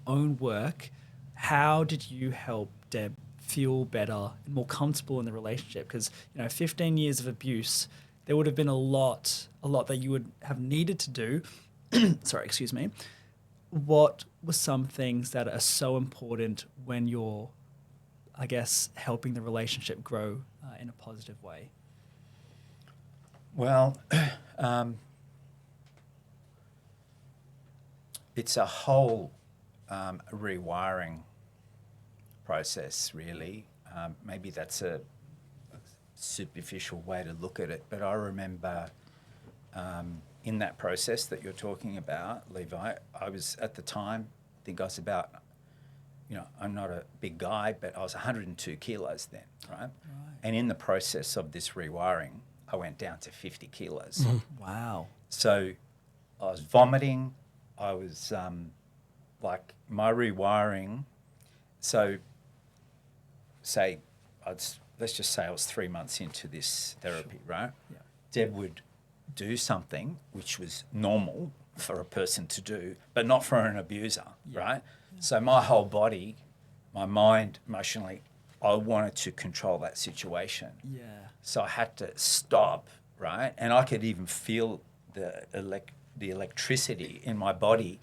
own work, how did you help Deb feel better and more comfortable in the relationship? Because 15 years of abuse, there would have been a lot that you would have needed to do. Sorry, excuse me. What were some things that are so important when you're, I guess, helping the relationship grow in a positive way? Well, it's a whole rewiring process, really. Maybe that's a superficial way to look at it, but I remember in that process that you're talking about, Levi, I was at the time, I think I was about, I'm not a big guy, but I was 102 kilos then, right? And in the process of this rewiring, I went down to 50 kilos. Wow. So I was vomiting. I was my rewiring. So let's just say I was 3 months into this therapy, right? Yeah. Deb would do something which was normal for a person to do, but not for an abuser, right? Yeah. So my whole body, my mind, emotionally, I wanted to control that situation. Yeah. So I had to stop, right? And I could even feel the electricity in my body.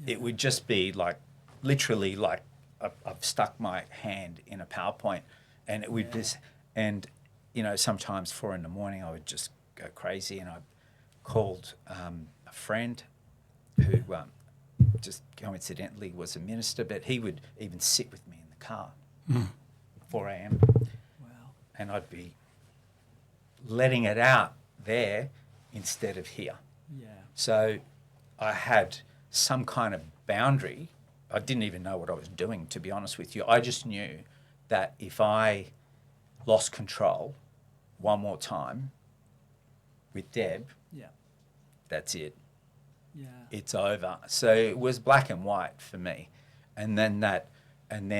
Yeah. It would just be literally I've stuck my hand in a PowerPoint, and it would just, and sometimes 4 a.m, I would just go crazy, and I called a friend who just coincidentally was a minister, but he would even sit with me in the car, 4 a.m. Wow. and I'd be letting it out there instead of here. Yeah. So I had some kind of boundary. I didn't even know what I was doing, to be honest with you. I just knew that if I lost control one more time with Deb, Yeah. that's it. Yeah. It's over. So it was black and white for me. And then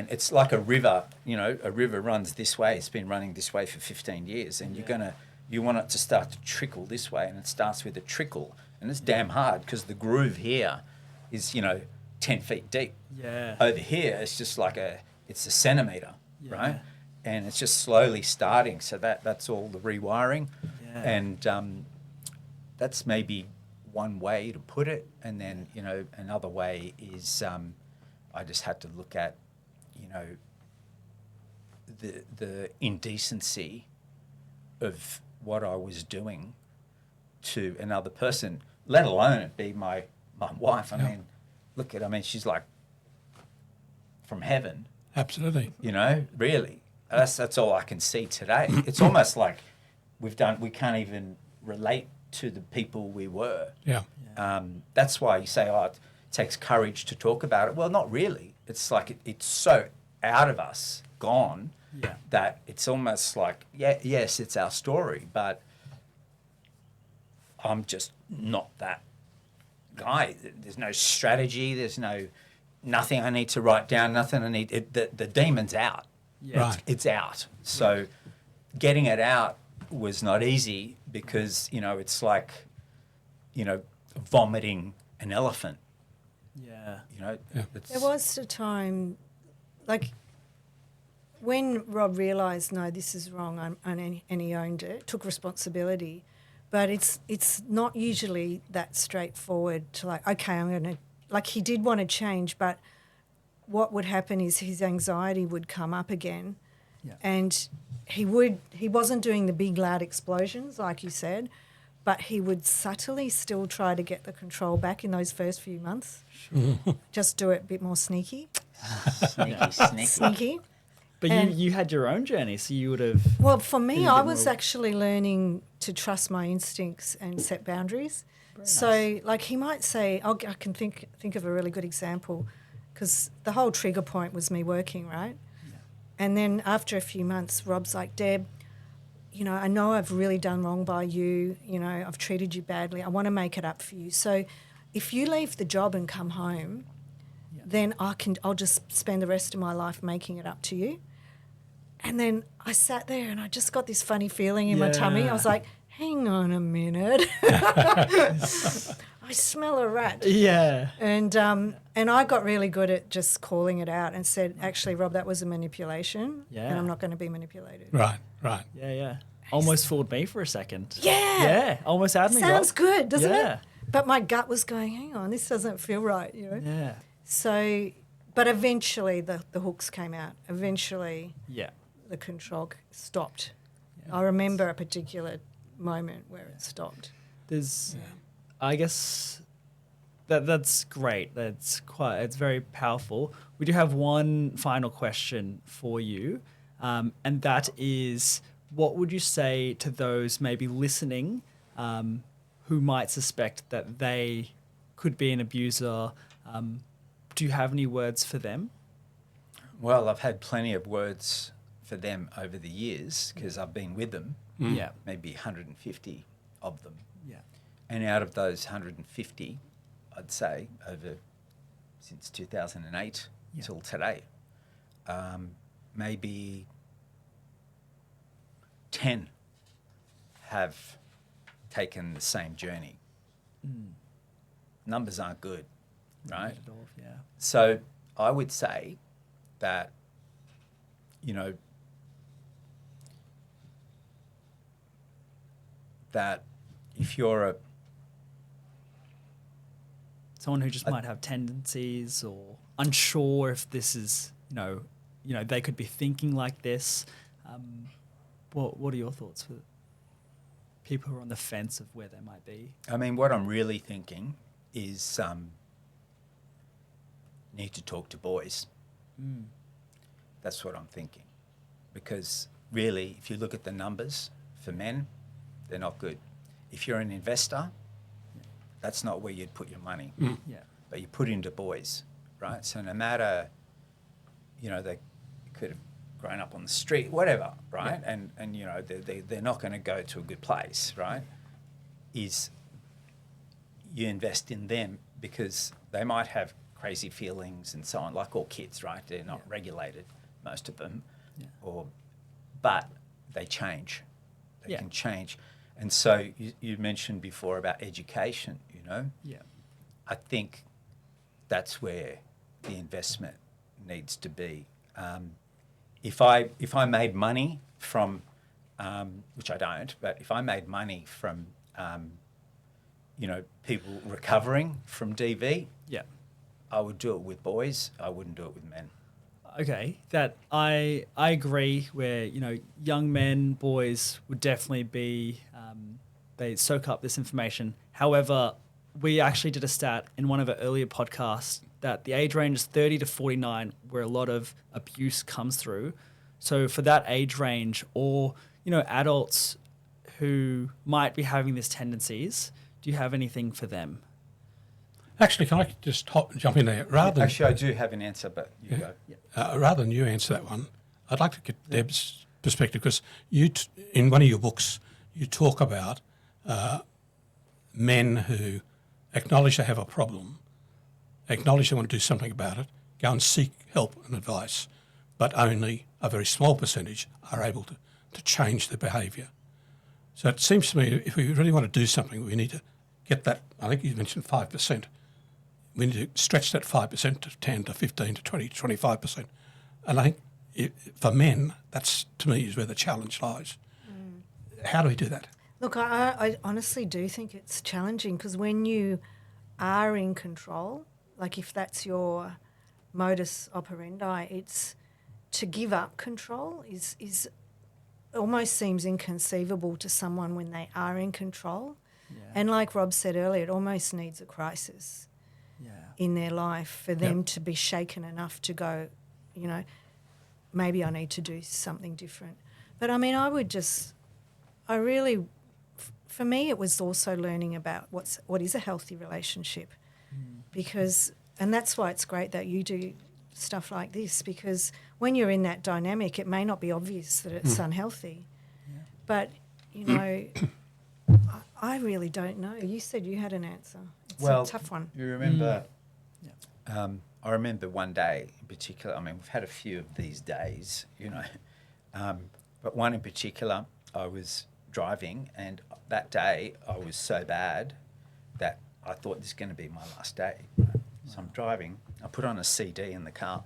it's like a river, a river runs this way. It's been running this way for 15 years, and you want it to start to trickle this way, and it starts with a trickle. And it's damn hard because the groove here is, 10 feet deep. Yeah. Over here, it's just like it's a centimetre, Yeah. right? And it's just slowly starting. So that's all the rewiring. Yeah. And that's maybe one way to put it. And then, another way is I just had to look at, the indecency of what I was doing to another person, let alone it be my wife. I mean, she's like from heaven, Absolutely. really. That's all I can see today. It's almost like we can't even relate to the people we were. Yeah. That's why you say, it takes courage to talk about it. Well, not really. It's like it's so out of us, gone, that it's almost like, yes, it's our story, but I'm just not that guy. There's no strategy. There's nothing I need to write down, nothing I need. The demon's out. Yeah. Right. It's out. So getting it out was not easy because, it's like, vomiting an elephant. Yeah. There was a time, like, when Rob realised, no, this is wrong, and he owned it, took responsibility, but it's not usually that straightforward to like, okay, I'm going to, like, he did want to change, but what would happen is his anxiety would come up again, and he wasn't doing the big loud explosions like you said, but he would subtly still try to get the control back in those first few months. Just do it a bit more sneaky. Sneaky. But you had your own journey, so you would have... Well, for me, been a I bit was more- actually learning to trust my instincts and set boundaries. So, nice. like, he might say, I can think of a really good example, because the whole trigger point was me working, right? Yeah. And then after a few months, Rob's like, Deb, I know I've really done wrong by you. I've treated you badly. I want to make it up for you. So if you leave the job and come home, then I'll just spend the rest of my life making it up to you. And then I sat there and I just got this funny feeling in my tummy. I was like, hang on a minute. I smell a rat. Yeah. And I got really good at just calling it out and said, actually, Rob, that was a manipulation, Yeah. and I'm not going to be manipulated. Right. Yeah. Almost fooled me for a second. Yeah. Yeah. Almost had me. Sounds Rob. good, doesn't Yeah. it? But my gut was going, hang on, this doesn't feel right, Yeah. So, but eventually the hooks came out. Eventually Yeah. the control stopped. I remember a particular moment where it stopped. There's, I guess, that's great. It's very powerful. We do have one final question for you, and that is, what would you say to those maybe listening who might suspect that they could be an abuser? Do you have any words for them? Well, I've had plenty of words for them over the years because I've been with them, Yeah. maybe 150 of them. Yeah. And out of those 150, I'd say since 2008 till today, maybe 10 have taken the same journey. Numbers aren't good, right? Yeah. So I would say that, that if you're Someone who just might have tendencies or unsure if this is, they could be thinking like this. What are your thoughts for people who are on the fence of where they might be? I mean, what I'm really thinking is need to talk to boys. That's what I'm thinking. Because really, if you look at the numbers for men, they're not good. If you're an investor, that's not where you'd put your money. Yeah. But you put into boys, right? So no matter, they could have grown up on the street, whatever, right? Yeah. And they're not going to go to a good place, right? Is you invest in them because they might have crazy feelings and so on, like all kids, right? They're not regulated, most of them, but they change. They can change. And so you mentioned before about education, Yeah. I think that's where the investment needs to be. If I made money from, which I don't, but if I made money from, people recovering from DV, Yeah. I would do it with boys. I wouldn't do it with men. Okay, that I agree. Where young men, boys would definitely be they soak up this information. However, we actually did a stat in one of our earlier podcasts that the age range is 30 to 49, where a lot of abuse comes through. So for that age range, or adults who might be having these tendencies, do you have anything for them? Actually, can I just jump in there? Actually, I do have an answer, but you go. Rather than you answer that one, I'd like to get Deb's perspective, because in one of your books, you talk about men who acknowledge they have a problem, acknowledge they want to do something about it, go and seek help and advice, but only a very small percentage are able to change their behaviour. So it seems to me, if we really want to do something, we need to get that, I think you mentioned 5%. We need to stretch that 5% to 10 to 15 to 20 to 25%. And I think for men, that's, to me, is where the challenge lies. How do we do that? Look, I honestly do think it's challenging, because when you are in control, like if that's your modus operandi, it's to give up control is almost seems inconceivable to someone when they are in control. Yeah. And like Rob said earlier, it almost needs a crisis in their life for them to be shaken enough to go, maybe I need to do something different. But I mean, for me, it was also learning about what is a healthy relationship, and that's why it's great that you do stuff like this, because when you're in that dynamic, it may not be obvious that it's unhealthy, but I really don't know. You said you had an answer. It's a tough one. You remember? I remember one day in particular. I mean, we've had a few of these days, but one in particular, I was driving, and that day I was so bad that I thought this is going to be my last day. So I'm driving. I put on a CD in the car.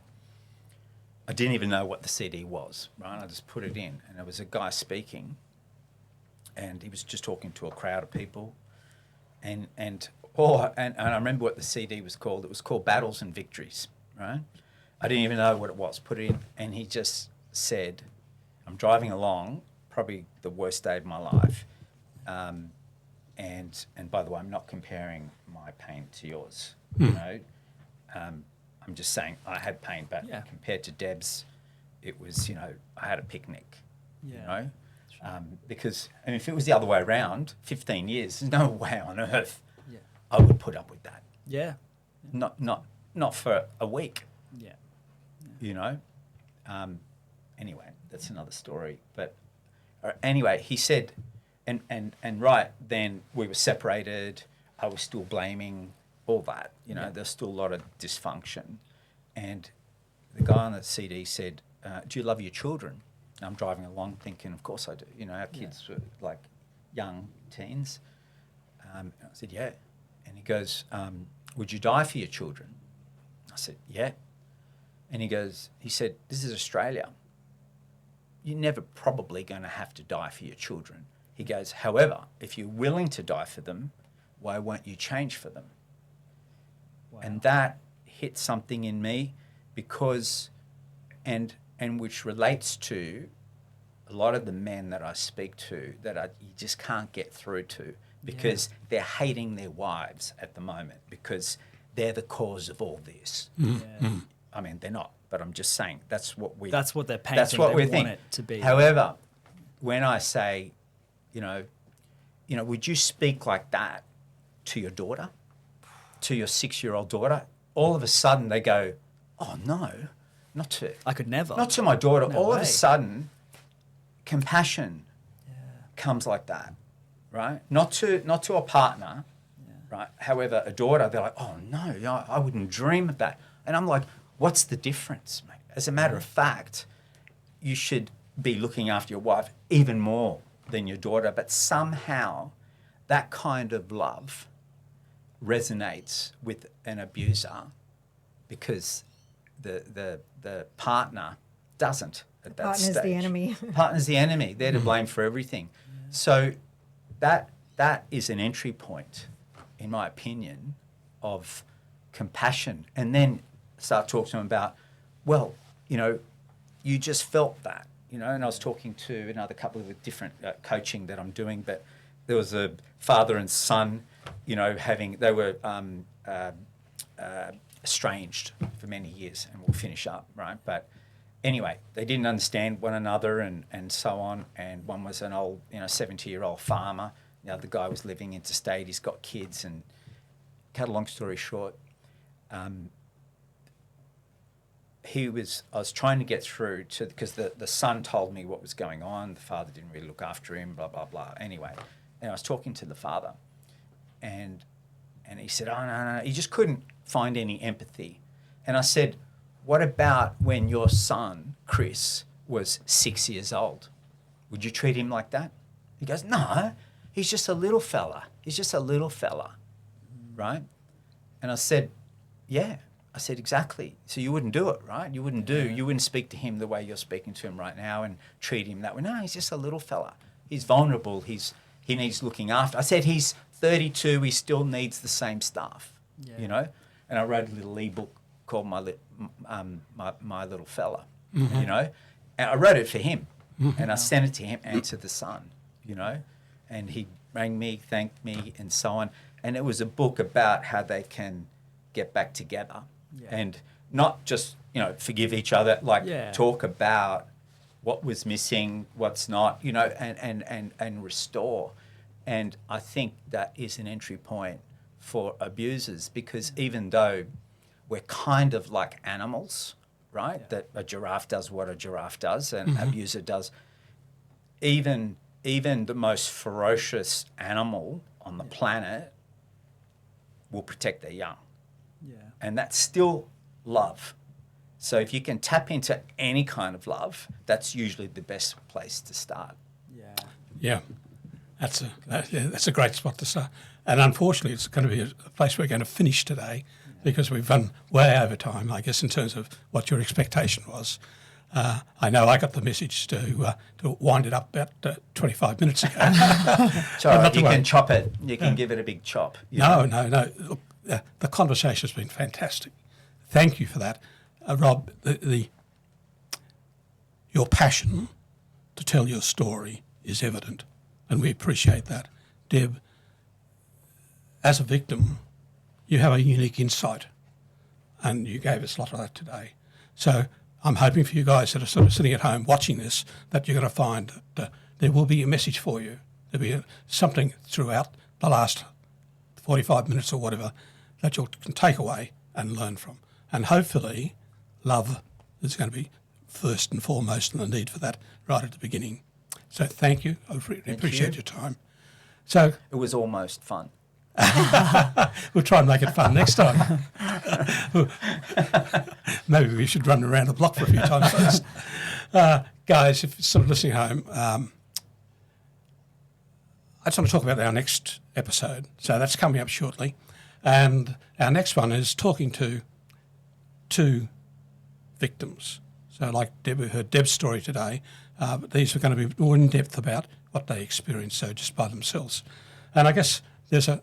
I didn't even know what the CD was, right? I just put it in, and there was a guy speaking, and he was just talking to a crowd of people, and I remember what the CD was called. It was called Battles and Victories, right? I didn't even know what it was. Put it in, and he just said, I'm driving along, probably the worst day of my life, and by the way, I'm not comparing my pain to yours, I'm just saying I had pain, but compared to Deb's, it was, I had a picnic, because, and if it was the other way around, 15 years, there's no way on earth I would put up with that. Yeah. Not for a week. Yeah. Anyway, that's another story. But anyway, he said, and right then we were separated. I was still blaming all that. There's still a lot of dysfunction. And the guy on the CD said, do you love your children? And I'm driving along thinking, of course I do. Our kids were like young teens. I said, yeah. And he goes, would you die for your children? I said, yeah. And he said, this is Australia. You're never probably going to have to die for your children. He goes, however, if you're willing to die for them, why won't you change for them? Wow. And that hit something in me because, and which relates to a lot of the men that I speak to you just can't get through to because they're hating their wives at the moment because they're the cause of all this. I mean, they're not, but I'm just saying that's what they're painting. That's what we want it to be. However, when I say, you know, would you speak like that to your daughter, to your 6-year-old daughter? All of a sudden they go, oh no, not to. I could never. Not to my daughter. No all way. of a sudden, compassion comes like that, right? Not to a partner, right? However, a daughter, they're like, oh no, I wouldn't dream of that. And I'm like, what's the difference, mate? As a matter of fact, you should be looking after your wife even more than your daughter, but somehow that kind of love resonates with an abuser because the partner doesn't at that stage. Partner's the enemy. Partner's the enemy. They're to blame for everything. So that is an entry point, in my opinion, of compassion. And then start talking to them about, well, you just felt that, and I was talking to another couple of different coaching that I'm doing, but there was a father and son, they were estranged for many years, and we'll finish up, right? But anyway, they didn't understand one another and so on, and one was an old, 70-year-old farmer. The other guy was living interstate. He's got kids, and cut a long story short, I was trying to get through to, because the son told me what was going on. The father didn't really look after him, blah, blah, blah. Anyway, and I was talking to the father, and he said, oh, no, he just couldn't find any empathy. And I said, what about when your son, Chris, was 6 years old? Would you treat him like that? He goes, no, he's just a little fella. He's just a little fella, right? And I said, yeah. I said, exactly. So you wouldn't do it, right? You wouldn't speak to him the way you're speaking to him right now and treat him that way. No, he's just a little fella. He's vulnerable. He needs looking after. I said, he's 32. He still needs the same stuff, And I wrote a little ebook called My Little Fella, And I wrote it for him, and I sent it to him and to the son, And he rang me, thanked me, and so on. And it was a book about how they can get back together. And not just, forgive each other, talk about what was missing, what's not, and restore. And I think that is an entry point for abusers, because even though we're kind of like animals, right, that a giraffe does what a giraffe does and an abuser does, even the most ferocious animal on the planet will protect their young. And that's still love. So if you can tap into any kind of love, that's usually the best place to start. Yeah, that's a great spot to start. And unfortunately, it's going to be a place we're going to finish today because we've run way over time, I guess, in terms of what your expectation was. I know I got the message to wind it up about 25 minutes ago. Sorry, you can chop it. You can give it a big chop. No. Look, the conversation has been fantastic. Thank you for that. Rob, your passion to tell your story is evident, and we appreciate that. Deb, as a victim, you have a unique insight, and you gave us a lot of that today. So I'm hoping for you guys that are sort of sitting at home watching this, that you're going to find that there will be a message for you. There'll be something throughout the last 45 minutes or whatever that you can take away and learn from. And hopefully love is going to be first and foremost, and the need for that right at the beginning. So thank you. I really appreciate your time. So it was almost fun. We'll try and make it fun next time. Maybe we should run around the block for a few times first. Guys, if you're sort of listening home, I just want to talk about our next episode. So that's coming up shortly. And our next one is talking to two victims. So like Deb, we heard Deb's story today, but these are going to be more in depth about what they experienced, so just by themselves. And I guess there's a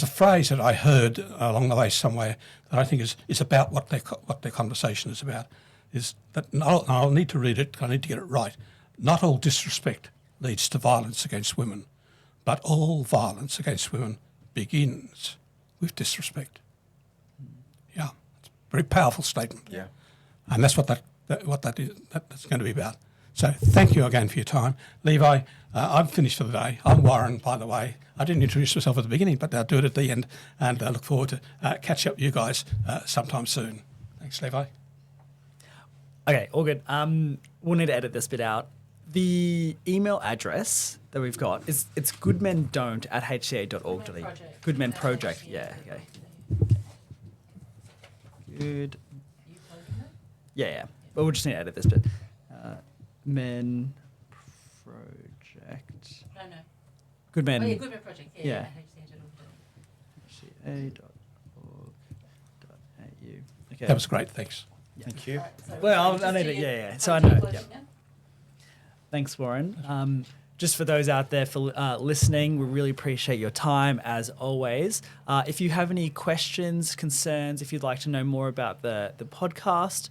phrase that I heard along the way somewhere that I think is about what their conversation is about. Is that I'll need to read it. I need to get it right. not all disrespect leads to violence against women, but all violence against women begins with disrespect. Yeah, it's a very powerful statement. Yeah. And that's what that's going to be about. So thank you again for your time. Levi, I'm finished for the day. I'm Warren, by the way. I didn't introduce myself at the beginning, but I'll do it at the end, and I look forward to catch up with you guys sometime soon. Thanks, Levi. Okay, all good. We'll need to edit this bit out. The email address that we've got it's goodmendon't@hca.org.au. Goodmen Project. Yeah. Okay. Good. Yeah. But we'll just need to edit this bit. Men Project. No. Good Men. Oh, yeah, Goodman Project. Yeah. HCA.org.au. hca.org.au. Okay. That was great. Thanks. Thank you. Well, I need it. Yeah. So I know. Yeah. Thanks, Warren. Just for those out there for listening, we really appreciate your time as always. If you have any questions, concerns, if you'd like to know more about the podcast,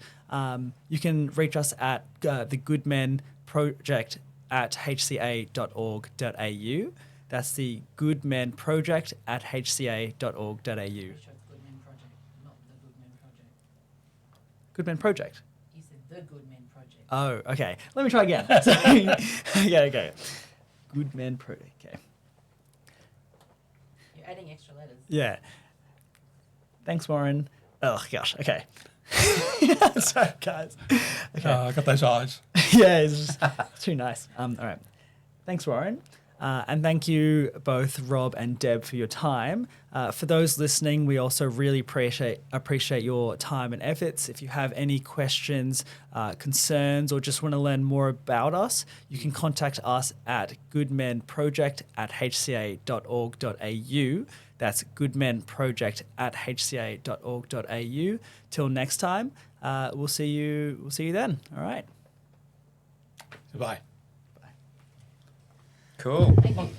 you can reach us at the Goodmen Project at hca.org.au. That's the Goodmen Project at hca.org.au. Goodman Project, not the Goodman Project. Goodmen Project. You said the Goodman Project. Oh, okay. Let me try again. Okay. Goodmen Project. Okay. You're adding extra letters. Yeah. Thanks, Warren. Oh, gosh. Okay. Sorry, guys. Okay. I got those eyes. Yeah, it's just too nice. All right. Thanks, Warren. And thank you both, Rob and Deb, for your time. For those listening, we also really appreciate your time and efforts. If you have any questions, concerns, or just want to learn more about us, you can contact us at goodmenproject@hca.org.au. That's goodmenproject@hca.org.au. Till next time, we'll see you then. All right. Goodbye. Cool. Thank you.